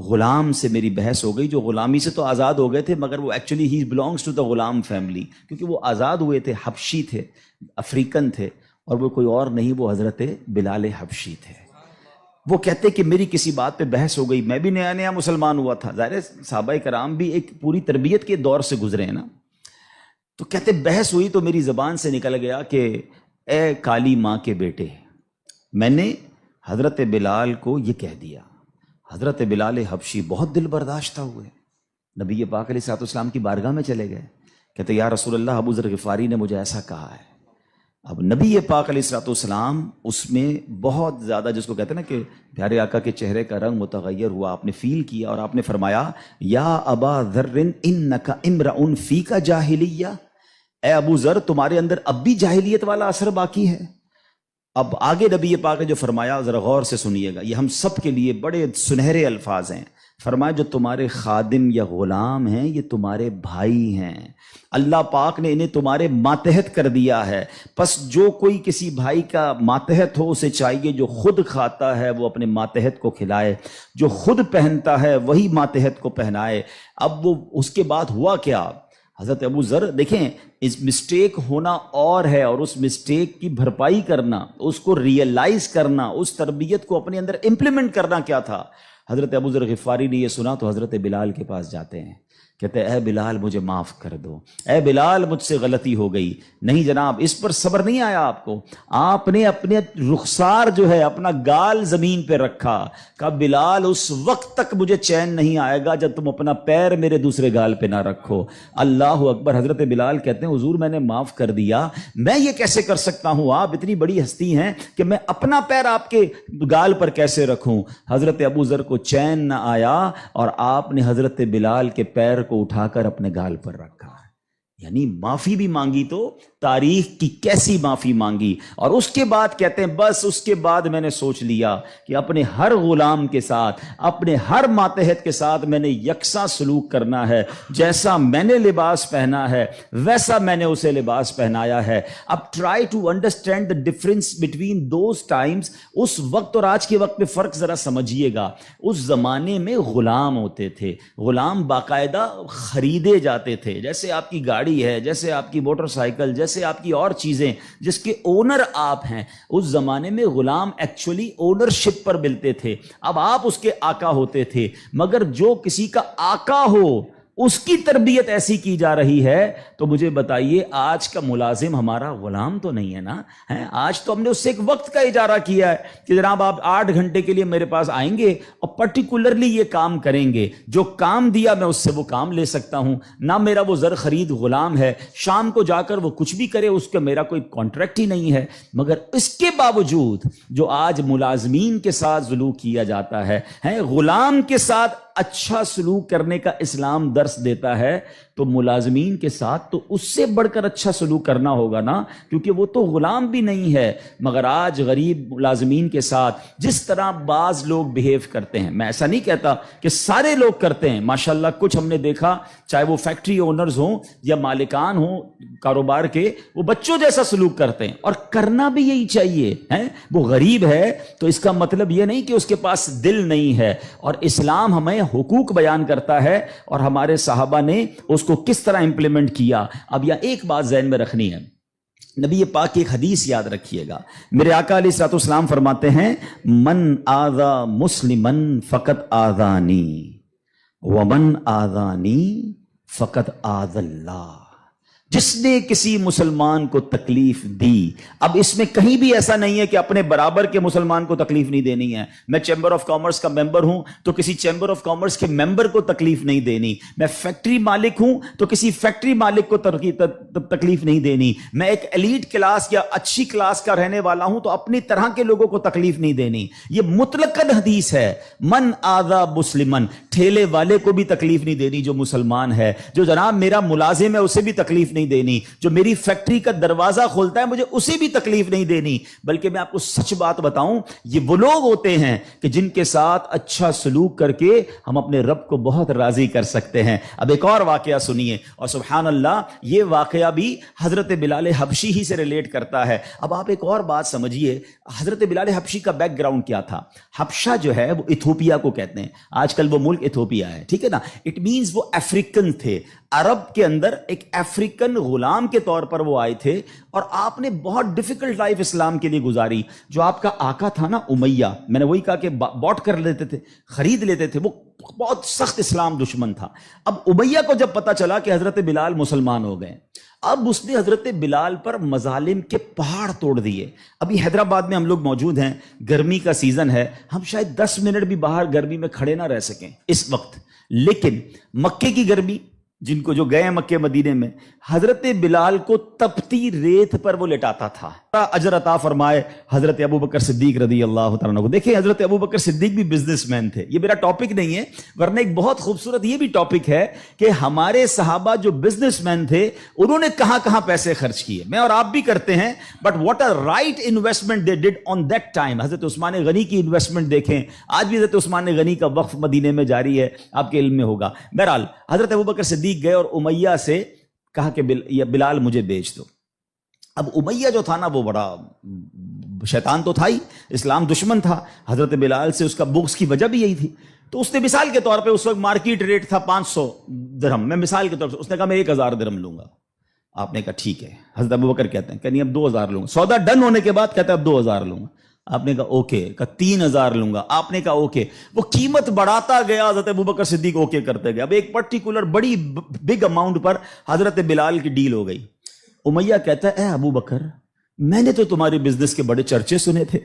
غلام سے میری بحث ہو گئی، جو غلامی سے تو آزاد ہو گئے تھے، مگر وہ ایکچولی ہی belongs to the Ghulam family, کیونکہ وہ آزاد ہوئے تھے، حبشی تھے، افریقن تھے، اور وہ کوئی اور نہیں، وہ حضرت بلال حبشی تھے. وہ کہتے کہ میری کسی بات پہ بحث ہو گئی، میں بھی نیا نیا مسلمان ہوا تھا، ظاہر ہے صحابہ کرام بھی ایک پوری تربیت کے دور سے گزرے ہیں نا. تو کہتے بحث ہوئی تو میری زبان سے نکل گیا کہ اے کالی ماں کے بیٹے، میں نے حضرت بلال کو یہ کہہ دیا. حضرت بلال حبشی بہت دل برداشتہ ہوئے، نبی پاک علیہ الصلوۃ والسلام کی بارگاہ میں چلے گئے. کہتے یا رسول اللہ، ابو ذر غفاری نے مجھے ایسا کہا ہے. اب نبی پاک علیہ الصلوۃ والسلام اس میں بہت زیادہ، جس کو کہتے ہیں نا کہ پیارے آقا کے چہرے کا رنگ متغیر ہوا، آپ نے فیل کیا اور آپ نے فرمایا یا ابا ذر انک امرؤ فیک جاہلیہ، اے ابو ذر تمہارے اندر اب بھی جاہلیت والا اثر باقی ہے. اب آگے نبی پاک نے جو فرمایا ذرا غور سے سنیے گا، یہ ہم سب کے لیے بڑے سنہرے الفاظ ہیں. فرمایا جو تمہارے خادم یا غلام ہیں یہ تمہارے بھائی ہیں، اللہ پاک نے انہیں تمہارے ماتحت کر دیا ہے. پس جو کوئی کسی بھائی کا ماتحت ہو اسے چاہیے جو خود کھاتا ہے وہ اپنے ماتحت کو کھلائے، جو خود پہنتا ہے وہی ماتحت کو پہنائے. اب وہ اس کے بعد ہوا کیا؟ حضرت ابو ذر دیکھیں، اس مسٹیک ہونا اور ہے، اور اس مسٹیک کی بھرپائی کرنا، اس کو ریئلائز کرنا، اس تربیت کو اپنے اندر امپلیمنٹ کرنا کیا تھا. حضرت ابو ذر غفاری نے یہ سنا تو حضرت بلال کے پاس جاتے ہیں، کہتے اے بلال مجھے معاف کر دو، اے بلال مجھ سے غلطی ہو گئی. نہیں جناب، اس پر صبر نہیں آیا آپ کو، آپ نے اپنے رخسار جو ہے اپنا گال زمین پہ رکھا، کہا بلال اس وقت تک مجھے چین نہیں آئے گا جب تم اپنا پیر میرے دوسرے گال پہ نہ رکھو. اللہ اکبر. حضرت بلال کہتے ہیں حضور میں نے معاف کر دیا، میں یہ کیسے کر سکتا ہوں؟ آپ اتنی بڑی ہستی ہیں کہ میں اپنا پیر آپ کے گال پر کیسے رکھوں؟ حضرت ابو ذر کو چین نہ آیا اور آپ نے حضرت بلال کے پیر کو اٹھا کر اپنے گال پر رکھا. یعنی معافی بھی مانگی تو تاریخ کی کیسی معافی مانگی. اور اس کے بعد کہتے ہیں بس اس کے بعد میں نے سوچ لیا کہ اپنے ہر غلام کے ساتھ، اپنے ہر ماتحت کے ساتھ میں نے یکساں سلوک کرنا ہے. جیسا میں نے لباس پہنا ہے ویسا میں نے اسے لباس پہنایا ہے. اب try to understand the difference between those times. اس وقت اور آج کے وقت میں فرق ذرا سمجھیے گا. اس زمانے میں غلام ہوتے تھے، غلام باقاعدہ خریدے جاتے تھے، جیسے آپ کی گاڑی ہے، جیسے آپ کی موٹر سائیکل، جیسے آپ کی اور چیزیں جس کے اونر آپ ہیں. اس زمانے میں غلام ایکچولی اونرشپ پر ملتے تھے. اب آپ اس کے آقا ہوتے تھے، مگر جو کسی کا آقا ہو اس کی تربیت ایسی کی جا رہی ہے تو مجھے بتائیے آج کا ملازم ہمارا غلام تو نہیں ہے نا؟ آج تو ہم نے اس سے ایک وقت کا اجارہ کیا ہے کہ جناب آپ 8 گھنٹے کے لیے میرے پاس آئیں گے اور پرٹیکولرلی یہ کام کریں گے، جو کام دیا میں اس سے وہ کام لے سکتا ہوں. نہ میرا وہ زر خرید غلام ہے، شام کو جا کر وہ کچھ بھی کرے اس کا میرا کوئی کانٹریکٹ ہی نہیں ہے. مگر اس کے باوجود جو آج ملازمین کے ساتھ سلوک کیا جاتا ہے، غلام کے ساتھ اچھا سلوک کرنے کا اسلام درس دیتا ہے تو ملازمین کے ساتھ تو اس سے بڑھ کر اچھا سلوک کرنا ہوگا نا، کیونکہ وہ تو غلام بھی نہیں ہے۔ مگر آج غریب ملازمین کے ساتھ جس طرح بعض لوگ بیہیو کرتے ہیں، میں ایسا نہیں کہتا کہ سارے لوگ کرتے ہیں، ماشاءاللہ کچھ ہم نے دیکھا، چاہے وہ فیکٹری اونرز ہوں یا مالکان ہوں کاروبار کے، وہ بچوں جیسا سلوک کرتے ہیں، اور کرنا بھی یہی چاہیے ہے۔ وہ غریب ہے تو اس کا مطلب یہ نہیں کہ اس کے پاس دل نہیں ہے، اور اسلام ہمیں حقوق بیان کرتا ہے اور ہمارے صحابہ نے اس کو کس طرح امپلیمنٹ کیا۔ اب یہاں ایک بات ذہن میں رکھنی ہے، نبی پاک کی ایک حدیث یاد رکھیے گا، میرے آقا علیہ الصلوۃ والسلام فرماتے ہیں من آذا مسلما فقط آذانی ومن آذانی فقط آذ اللہ، جس نے کسی مسلمان کو تکلیف دی۔ اب اس میں کہیں بھی ایسا نہیں ہے کہ اپنے برابر کے مسلمان کو تکلیف نہیں دینی ہے۔ میں چیمبر آف کامرس کا ممبر ہوں تو کسی چیمبر آف کامرس کے ممبر کو تکلیف نہیں دینی، میں فیکٹری مالک ہوں تو کسی فیکٹری مالک کو تکلیف نہیں دینی، میں ایک ایلیٹ کلاس یا اچھی کلاس کا رہنے والا ہوں تو اپنی طرح کے لوگوں کو تکلیف نہیں دینی۔ یہ مطلقاً حدیث ہے، من آذا مسلمن، ٹھیلے والے کو بھی تکلیف نہیں دینی جو مسلمان ہے، جو جناب میرا ملازم ہے اسے بھی تکلیف نہیں دینی، جو میری فیکٹری کا دروازہ کھولتا ہے مجھے اسے بھی تکلیف نہیں دینی۔ بلکہ میں آپ کو سچ بات بتاؤں، یہ وہ لوگ ہوتے ہیں کہ جن کے ساتھ اچھا سلوک کر کے ہم اپنے رب کو بہت راضی کر سکتے ہیں۔ اب ایک اور واقعہ سنیے، اور سبحان اللہ یہ واقعہ بھی حضرت بلال حبشی ہی سے ریلیٹ کرتا ہے۔ اب آپ ایک اور بات سمجھیے، حضرت بلال حبشی کا بیک گراؤنڈ کیا تھا؟ حبشہ جو ہے وہ ایتھوپیا کو کہتے ہیں، آج کل وہ ملک ایتھوپیا ہے، ٹھیک ہے نا۔ اٹ مینز وہ افریقن تھے، عرب کے اندر ایک افریقن غلام کے طور پر وہ آئے تھے، اور آپ نے بہت ڈیفیکلٹ لائف اسلام کے لیے گزاری۔ جو آپ کا آقا تھا نا امیہ، میں نے وہی کہا کہ باٹ کر لیتے تھے، خرید لیتے تھے، وہ بہت سخت اسلام دشمن تھا۔ اب امیہ کو جب پتا چلا کہ حضرت بلال مسلمان ہو گئے، اب اس نے حضرت بلال پر مظالم کے پہاڑ توڑ دیے۔ ابھی حیدرآباد میں ہم لوگ موجود ہیں، گرمی کا سیزن ہے، ہم شاید 10 منٹ بھی باہر گرمی میں کھڑے نہ رہ سکیں اس وقت، لیکن مکے کی گرمی، جن کو جو گئے مکے مدینے میں، حضرت بلال کو تپتی ریت پر وہ لٹاتا تھا۔ اجر عطا فرمائے حضرت ابوبکر صدیق رضی اللہ تعالیٰ عنہ کو۔ دیکھیں حضرت ابوبکر صدیق بھی بزنس مین تھے، یہ میرا ٹاپک نہیں ہے، ورنہ ایک بہت خوبصورت یہ بھی ٹاپک ہے کہ ہمارے صحابہ جو بزنس مین تھے انہوں نے کہاں کہاں پیسے خرچ کیے۔ میں اور آپ بھی کرتے ہیں، but what a right investment they did on that time. Hazrat Usman غنی کی انویسٹمنٹ دیکھیں، آج بھی حضرت عثمان غنی کا وقف مدینے میں جاری ہے، آپ کے علم میں ہوگا۔ بہرحال حضرت ابوبکر صدیق گئے اور امیہ سے کہا کہ بلال مجھے بیچ دو۔ اب امیہ جو تھا نا وہ بڑا شیطان تو تھا ہی، اسلام دشمن تھا، حضرت بلال سے اس کا بغض کی وجہ بھی یہی تھی۔ تو اس نے مثال کے طور پہ، اس وقت مارکیٹ ریٹ تھا 500 درہم، میں مثال کے طور پر، اس نے کہا میں 1000 درہم لوں گا۔ آپ نے کہا ٹھیک ہے۔ حضرت ابوبکر کہتے ہیں کہ نہیں اب 2000 لوں گا۔ سودا ڈن ہونے کے بعد کہتا ہے اب 2000 لوں گا۔ آپ نے کہا اوکے، کہا 3000 لوں گا۔ آپ نے کہا اوکے۔ وہ قیمت بڑھاتا گیا، حضرت ابوبکر صدیق اوکے کرتے گئے۔ اب ایک پرٹیکولر بڑی بگ اماؤنٹ پر حضرت بلال کی ڈیل ہو گئی۔ امیہ کہتا ہے اے ابوبکر، میں نے تو تمہاری بزنس کے بڑے چرچے سنے تھے،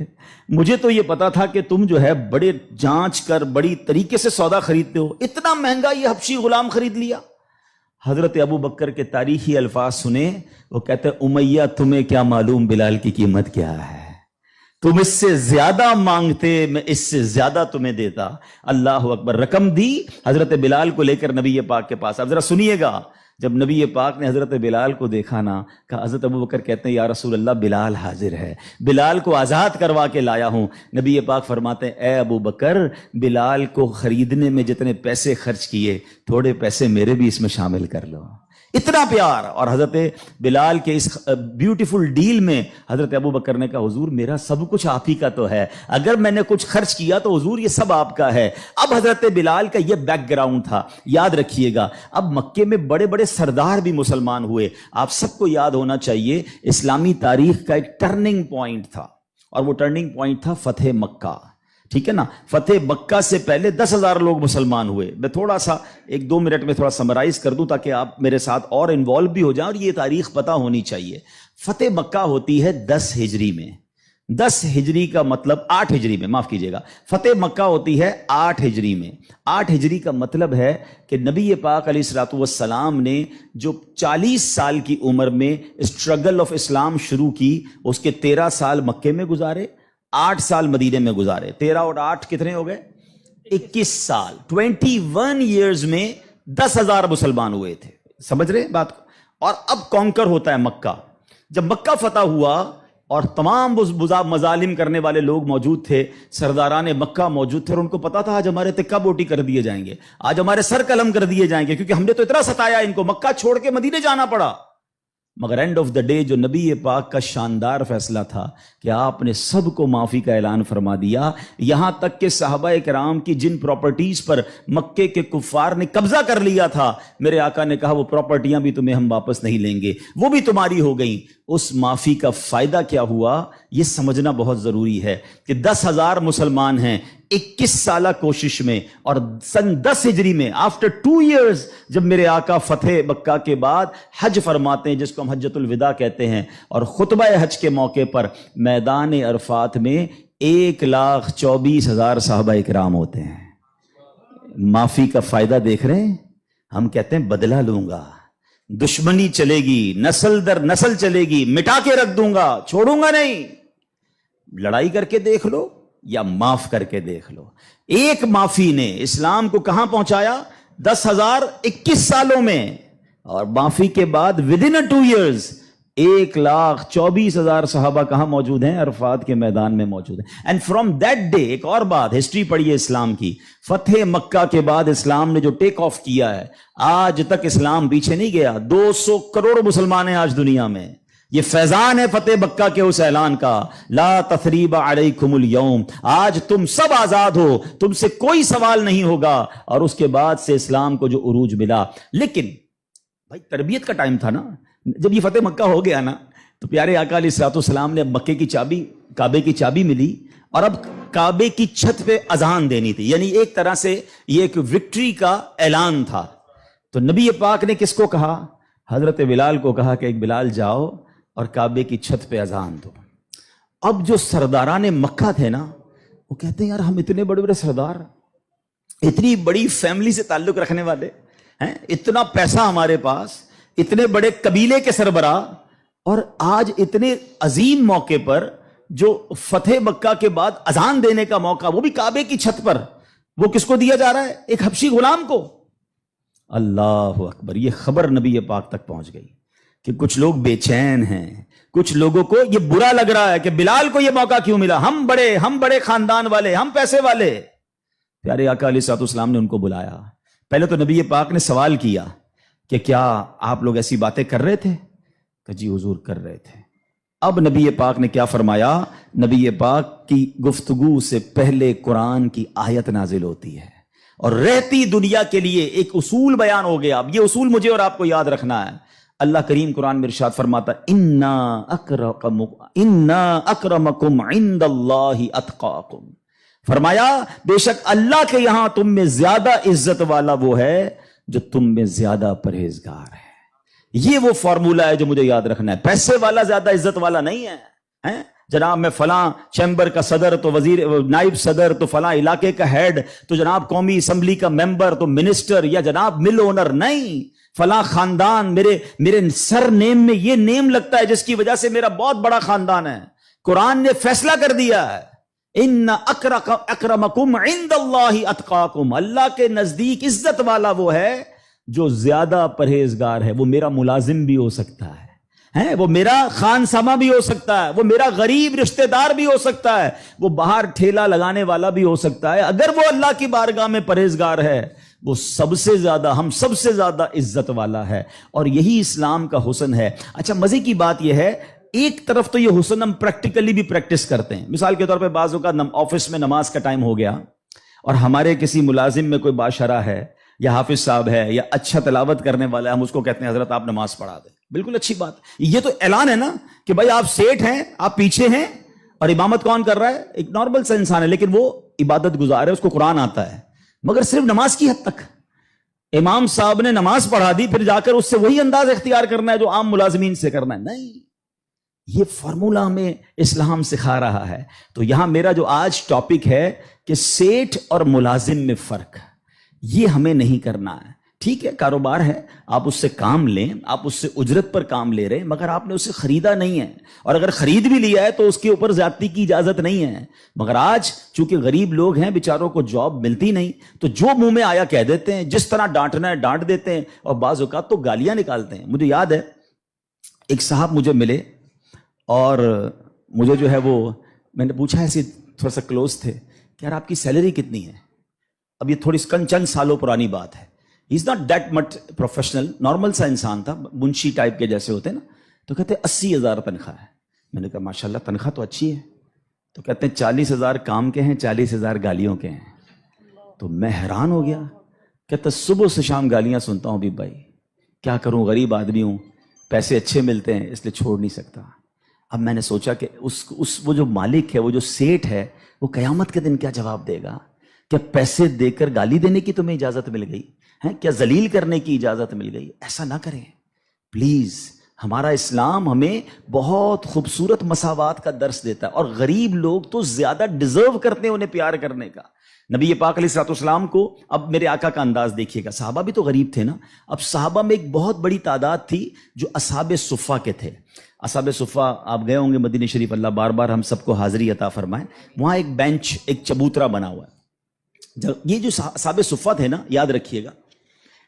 مجھے تو یہ پتا تھا کہ تم جو ہے بڑے جانچ کر بڑی طریقے سے سودا خریدتے ہو، اتنا مہنگا یہ حبشی غلام خرید لیا۔ حضرت ابوبکر کے تاریخی الفاظ سنے، وہ کہتے ہیں امیہ تمہیں کیا معلوم بلال کی قیمت کیا ہے، تم اس سے زیادہ مانگتے میں اس سے زیادہ تمہیں دیتا۔ اللہ اکبر۔ رقم دی حضرت بلال کو لے کر نبی پاک کے پاس۔ اب ذرا سنیے گا، جب نبی پاک نے حضرت بلال کو دیکھا نا، کہا حضرت ابوبکر کہتے ہیں یا رسول اللہ بلال حاضر ہے، بلال کو آزاد کروا کے لایا ہوں۔ نبی پاک فرماتے ہیں اے ابوبکر، بلال کو خریدنے میں جتنے پیسے خرچ کیے تھوڑے پیسے میرے بھی اس میں شامل کر لو۔ اتنا پیار۔ اور حضرت بلال کے اس بیوٹیفل ڈیل میں حضرت ابوبکر نے کہا حضور میرا سب کچھ آپ ہی کا تو ہے، اگر میں نے کچھ خرچ کیا تو حضور یہ سب آپ کا ہے۔ اب حضرت بلال کا یہ بیک گراؤنڈ تھا، یاد رکھیے گا۔ اب مکے میں بڑے بڑے سردار بھی مسلمان ہوئے۔ آپ سب کو یاد ہونا چاہیے اسلامی تاریخ کا ایک ٹرننگ پوائنٹ تھا، اور وہ ٹرننگ پوائنٹ تھا فتح مکہ، ٹھیک ہے نا۔ فتح مکہ سے پہلے 10,000 لوگ مسلمان ہوئے۔ میں تھوڑا سا 1-2 منٹ میں تھوڑا سمرائز کر دوں تاکہ آپ میرے ساتھ اور انوالو بھی ہو جائیں، اور یہ تاریخ پتہ ہونی چاہیے۔ فتح مکہ ہوتی ہے 10 ہجری میں۔ 10 ہجری کا مطلب 8 ہجری میں، معاف کیجیے گا، فتح مکہ ہوتی ہے 8 ہجری میں۔ 8 ہجری کا مطلب ہے کہ نبی پاک علیہ الصلوۃ والسلام نے جو 40 سال کی عمر میں اسٹرگل آف اسلام شروع کی، اس کے 13 سال مکے میں گزارے، 8 سال مدینے میں گزارے۔ 13 اور 8 کتنے ہو گئے؟ 21 سال 21 ایئرز میں 10,000 مسلمان ہوئے تھے. سمجھ رہے بات کو؟ اور اب کانکر ہوتا ہے مکہ. جب مکہ فتح ہوا اور تمام مظالم کرنے والے لوگ موجود تھے، سرداران مکہ موجود تھے، اور ان کو پتا تھا آج ہمارے تکہ بوٹی کر دیے جائیں گے، آج ہمارے سر قلم کر دیے جائیں گے، کیونکہ ہم نے تو اتنا ستایا ان کو، مکہ چھوڑ کے مدینے جانا پڑا. مگر اینڈ آف دا ڈے جو نبی پاک کا شاندار فیصلہ تھا کہ آپ نے سب کو معافی کا اعلان فرما دیا، یہاں تک کہ صحابہ کرام کی جن پراپرٹیز پر مکے کے کفار نے قبضہ کر لیا تھا، میرے آقا نے کہا وہ پراپرٹیاں بھی تمہیں ہم واپس نہیں لیں گے، وہ بھی تمہاری ہو گئیں. اس معافی کا فائدہ کیا ہوا یہ سمجھنا بہت ضروری ہے کہ 10,000 مسلمان ہیں 21 سالہ کوشش میں، اور سن 10 ہجری میں آفٹر 2 ایئرز جب میرے آقا فتح مکہ کے بعد حج فرماتے ہیں، جس کو ہم حجۃ الوداع کہتے ہیں، اور خطبہ حج کے موقع پر میدان عرفات میں 1,24,000 صحابہ کرام ہوتے ہیں. معافی کا فائدہ دیکھ رہے ہیں؟ ہم کہتے ہیں بدلہ لوں گا، دشمنی چلے گی، نسل در نسل چلے گی، مٹا کے رکھ دوں گا، چھوڑوں گا نہیں. لڑائی کر کے دیکھ لو یا معاف کر کے دیکھ لو. ایک معافی نے اسلام کو کہاں پہنچایا؟ 10,021 سالوں میں. اور معافی کے بعد ودن 2 ایئرز 1,24,000 صحابہ کہاں موجود ہیں؟ عرفات کے میدان میں موجود ہیں. اینڈ فرام دیٹ ڈے، ایک اور بات، ہسٹری پڑھیے اسلام کی، فتح مکہ کے بعد اسلام نے جو ٹیک آف کیا ہے، آج تک اسلام پیچھے نہیں گیا. 200 کروڑ مسلمان ہیں آج دنیا میں. یہ فیضان ہے فتح مکہ کے اس اعلان کا، لا تثریب علیکم اليوم، آج تم سب آزاد ہو، تم سے کوئی سوال نہیں ہوگا. اور اس کے بعد سے اسلام کو جو عروج ملا. لیکن بھائی تربیت کا ٹائم تھا نا. جب یہ فتح مکہ ہو گیا نا تو پیارے آقا علیہ الصلوۃ والسلام نے اب مکے کی چابی، کعبے کی چابی ملی، اور اب کعبے کی چھت پہ اذان دینی تھی. یعنی ایک طرح سے یہ ایک وکٹری کا اعلان تھا. تو نبی پاک نے کس کو کہا؟ حضرت بلال کو کہا کہ ایک بلال جاؤ اور کعبے کی چھت پہ اذان دو. اب جو سرداران مکہ تھے نا، وہ کہتے ہیں یار ہم اتنے بڑے بڑے سردار، اتنی بڑی فیملی سے تعلق رکھنے والے ہیں، اتنا پیسہ ہمارے پاس، اتنے بڑے قبیلے کے سربراہ، اور آج اتنے عظیم موقع پر جو فتح مکہ کے بعد اذان دینے کا موقع، وہ بھی کعبے کی چھت پر، وہ کس کو دیا جا رہا ہے؟ ایک حبشی غلام کو. اللہ اکبر. یہ خبر نبی پاک تک پہنچ گئی کہ کچھ لوگ بے چین ہیں، کچھ لوگوں کو یہ برا لگ رہا ہے کہ بلال کو یہ موقع کیوں ملا، ہم بڑے خاندان والے، ہم پیسے والے. پیارے آقا علیہ الصلوۃ والسلام نے ان کو بلایا. پہلے تو نبی پاک نے سوال کیا کہ کیا آپ لوگ ایسی باتیں کر رہے تھے؟ کہ جی حضور کر رہے تھے. اب نبی پاک نے کیا فرمایا؟ نبی پاک کی گفتگو سے پہلے قرآن کی آیت نازل ہوتی ہے، اور رہتی دنیا کے لیے ایک اصول بیان ہو گیا. اب یہ اصول مجھے اور آپ کو یاد رکھنا ہے. اللہ کریم قرآن میں ارشاد فرماتا انا اکرمکم عند اللہ اتقاکم. فرمایا بے شک اللہ کے یہاں تم میں زیادہ عزت والا وہ ہے جو تم میں زیادہ پرہیزگار ہے. یہ وہ فارمولہ ہے جو مجھے یاد رکھنا ہے. پیسے والا زیادہ عزت والا نہیں ہے. جناب میں فلاں چیمبر کا صدر تو وزیر نائب صدر تو فلاں علاقے کا ہیڈ تو جناب قومی اسمبلی کا ممبر تو منسٹر یا جناب مل اونر نہیں. فلاں خاندان میرے سر نیم میں یہ نیم لگتا ہے جس کی وجہ سے میرا بہت بڑا خاندان ہے. قرآن نے فیصلہ کر دیا ہے ان اکرمکم عند اللہ اتقاکم. اللہ کے نزدیک عزت والا وہ ہے جو زیادہ پرہیزگار ہے. وہ میرا ملازم بھی ہو سکتا ہے، وہ میرا خان سما بھی ہو سکتا ہے، وہ میرا غریب رشتہ دار بھی ہو سکتا ہے، وہ باہر ٹھیلا لگانے والا بھی ہو سکتا ہے. اگر وہ اللہ کی بارگاہ میں پرہیزگار ہے وہ سب سے زیادہ، ہم سب سے زیادہ عزت والا ہے. اور یہی اسلام کا حسن ہے. اچھا مزے کی بات یہ ہے، ایک طرف تو یہ حسن ہم پریکٹیکلی بھی پریکٹس کرتے ہیں. مثال کے طور پہ بعض اوقات آفس میں نماز کا ٹائم ہو گیا اور ہمارے کسی ملازم میں کوئی باشرہ ہے یا حافظ صاحب ہے یا اچھا تلاوت کرنے والا ہے، ہم اس کو کہتے ہیں حضرت آپ نماز پڑھا دیں. بالکل اچھی بات. یہ تو اعلان ہے نا کہ بھائی آپ سیٹ ہیں، آپ پیچھے ہیں، اور امامت کون کر رہا ہے؟ ایک نارمل سا انسان ہے، لیکن وہ عبادت گزار ہے، اس کو قرآن آتا ہے. مگر صرف نماز کی حد تک. امام صاحب نے نماز پڑھا دی، پھر جا کر اس سے وہی انداز اختیار کرنا ہے جو عام ملازمین سے کرنا ہے؟ نہیں. یہ فارمولہ ہمیں اسلام سکھا رہا ہے. تو یہاں میرا جو آج ٹاپک ہے کہ سیٹ اور ملازم میں فرق، یہ ہمیں نہیں کرنا ہے. ٹھیک ہے کاروبار ہے، آپ اس سے کام لیں، آپ اس سے اجرت پر کام لے رہے ہیں، مگر آپ نے اسے خریدا نہیں ہے، اور اگر خرید بھی لیا ہے تو اس کے اوپر زیادتی کی اجازت نہیں ہے۔ مگر آج چونکہ غریب لوگ ہیں، بیچاروں کو جاب ملتی نہیں، تو جو منہ میں آیا کہہ دیتے ہیں، جس طرح ڈانٹنا ہے ڈانٹ دیتے ہیں، اور بعض اوقات تو گالیاں نکالتے ہیں۔ مجھے یاد ہے ایک صاحب مجھے ملے، اور مجھے جو ہے وہ میں نے پوچھا، ایسے تھوڑا سا کلوز تھے کہ یار آپ کی سیلری کتنی ہے؟ اب یہ تھوڑی چند سالوں پرانی بات ہے، He's not that much professional، normal سا انسان تھا، منشی ٹائپ کے جیسے ہوتے ہیں نا، تو کہتے ہیں 80,000 تنخواہ ہے۔ میں نے کہا ماشاءاللہ تنخواہ تو اچھی ہے، تو کہتے ہیں 40,000 کام کے ہیں، 40,000 گالیوں کے ہیں۔ تو میں حیران ہو گیا، کہتا صبح سے شام گالیاں سنتا ہوں بھی بھائی، کیا کروں، غریب آدمی ہوں، پیسے اچھے ملتے ہیں اس لیے چھوڑ نہیں سکتا۔ اب میں نے سوچا کہ وہ جو مالک ہے، وہ جو سیٹ ہے، وہ قیامت کے دن کیا جواب دے گا؟ کیا پیسے دے کر گالی دینے کی تمہیں اجازت مل گئی ہے؟ کیا ذلیل کرنے کی اجازت مل گئی؟ ایسا نہ کریں پلیز۔ ہمارا اسلام ہمیں بہت خوبصورت مساوات کا درس دیتا ہے، اور غریب لوگ تو زیادہ ڈیزرو کرتے ہیں انہیں پیار کرنے کا۔ نبی پاک علیہ الصلوۃ والسلام کو، اب میرے آقا کا انداز دیکھیے گا، صحابہ بھی تو غریب تھے نا۔ اب صحابہ میں ایک بہت بڑی تعداد تھی جو اصحاب صفہ کے تھے۔ اصحاب صفہ آپ گئے ہوں گے مدینہ شریف، اللہ بار بار ہم سب کو حاضری عطا فرمائے۔ وہاں ایک بینچ، ایک چبوترا بنا ہوا ہے۔ یہ جو اصحاب صفہ تھے نا، یاد رکھیے گا،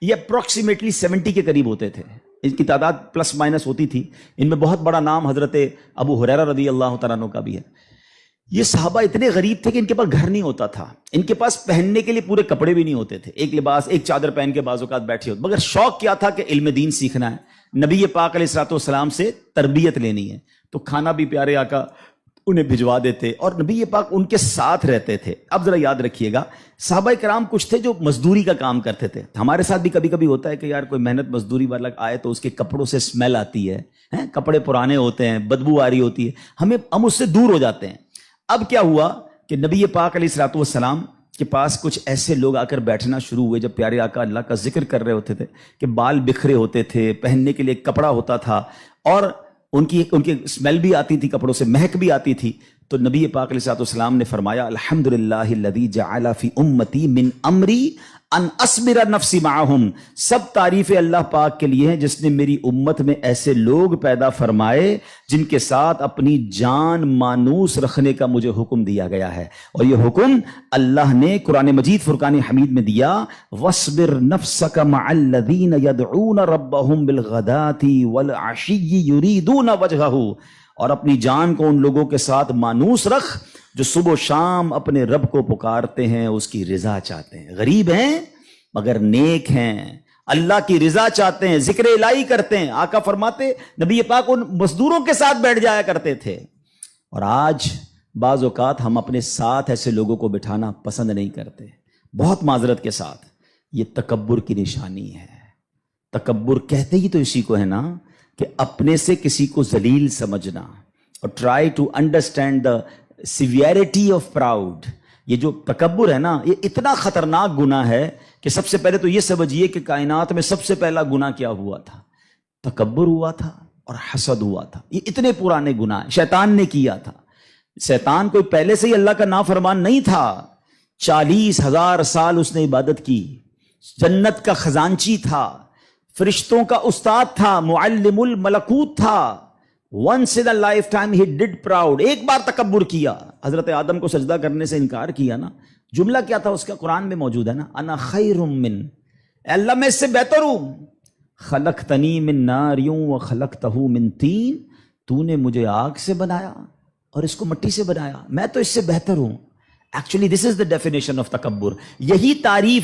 یہ اپروکسیمیٹلی 70 کے قریب ہوتے تھے، ان کی تعداد پلس مائنس ہوتی تھی۔ ان میں بہت بڑا نام حضرت ابو ہریرہ رضی اللہ تعالیٰ عنہ کا بھی ہے۔ یہ صحابہ اتنے غریب تھے کہ ان کے پاس گھر نہیں ہوتا تھا، ان کے پاس پہننے کے لیے پورے کپڑے بھی نہیں ہوتے تھے، ایک لباس، ایک چادر پہن کے بعض اوقات بیٹھے ہوتے، مگر شوق کیا تھا کہ علم دین سیکھنا ہے، نبی پاک علیہ الصلوۃ والسلام سے تربیت لینی ہے۔ تو کھانا بھی پیارے آقا انہیں بھجوا دیتے، اور نبی پاک ان کے ساتھ رہتے تھے۔ اب ذرا یاد رکھیے گا، صحابہ کرام کچھ تھے جو مزدوری کا کام کرتے تھے۔ ہمارے ساتھ بھی کبھی کبھی ہوتا ہے کہ یار کوئی محنت مزدوری والا آئے تو اس کے کپڑوں سے اسمیل آتی ہے، کپڑے پرانے ہوتے ہیں، بدبو آ رہی ہوتی ہے، ہم اس سے دور ہو جاتے ہیں۔ اب کیا ہوا کہ نبی پاک علیہ الصلوۃ والسلام کے پاس کچھ ایسے لوگ آ کر بیٹھنا شروع ہوئے، جب پیارے آقا اللہ کا ذکر کر رہے ہوتے تھے، کہ بال بکھرے ہوتے تھے، پہننے کے لیے کپڑا ہوتا تھا، اور ان کی اسمیل بھی آتی تھی، کپڑوں سے مہک بھی آتی تھی۔ تو نبی پاک علیہ الصلوۃ والسلام نے فرمایا، الحمدللہ الذی جعل فی امتی من امری ان اصبر نفسی معہم، سب تعریف اللہ پاک کے لیے ہیں جس نے میری امت میں ایسے لوگ پیدا فرمائے جن کے ساتھ اپنی جان مانوس رکھنے کا مجھے حکم دیا گیا ہے۔ اور یہ حکم اللہ نے قرآن مجید فرقان حمید میں دیا، وَاصْبِرْ نَفْسَكَ مَعَ الَّذِينَ يَدْعُونَ رَبَّهُمْ بِالْغَدَاةِ وَالْعَشِيِّ يُرِيدُونَ وَجْهَهُ، اور اپنی جان کو ان لوگوں کے ساتھ مانوس رکھ جو صبح و شام اپنے رب کو پکارتے ہیں، اس کی رضا چاہتے ہیں، غریب ہیں مگر نیک ہیں، اللہ کی رضا چاہتے ہیں، ذکر الہی کرتے ہیں۔ آقا فرماتے نبی پاک ان مزدوروں کے ساتھ بیٹھ جایا کرتے تھے۔ اور آج بعض اوقات ہم اپنے ساتھ ایسے لوگوں کو بٹھانا پسند نہیں کرتے، بہت معذرت کے ساتھ۔ یہ تکبر کی نشانی ہے۔ تکبر کہتے ہی تو اسی کو ہے نا، کہ اپنے سے کسی کو ذلیل سمجھنا، اور try to understand the severity of proud. یہ جو تکبر ہے نا، یہ اتنا خطرناک گناہ ہے کہ سب سے پہلے تو یہ سمجھیے کہ کائنات میں سب سے پہلا گناہ کیا ہوا تھا؟ تکبر ہوا تھا اور حسد ہوا تھا۔ یہ اتنے پرانے گناہ شیطان نے کیا تھا۔ شیطان کوئی پہلے سے ہی اللہ کا نافرمان نہیں تھا، 40,000 سال اس نے عبادت کی، جنت کا خزانچی تھا، فرشتوں کا استاد تھا، معلم الملکوت تھا۔ once in a lifetime he did proud، ایک بار تکبر کیا، حضرت آدم کو سجدہ کرنے سے انکار کیا نا۔ جملہ کیا تھا اس کا؟ قرآن میں موجود ہے نا، انا خیر من، اے اللہ میں اس سے بہتر ہوں، خلقتنی من نار وخلقتہ من طین، تو نے مجھے آگ سے بنایا اور اس کو مٹی سے بنایا، میں تو اس سے بہتر ہوں۔ Actually this is the definition of تکبر، یہی تعریف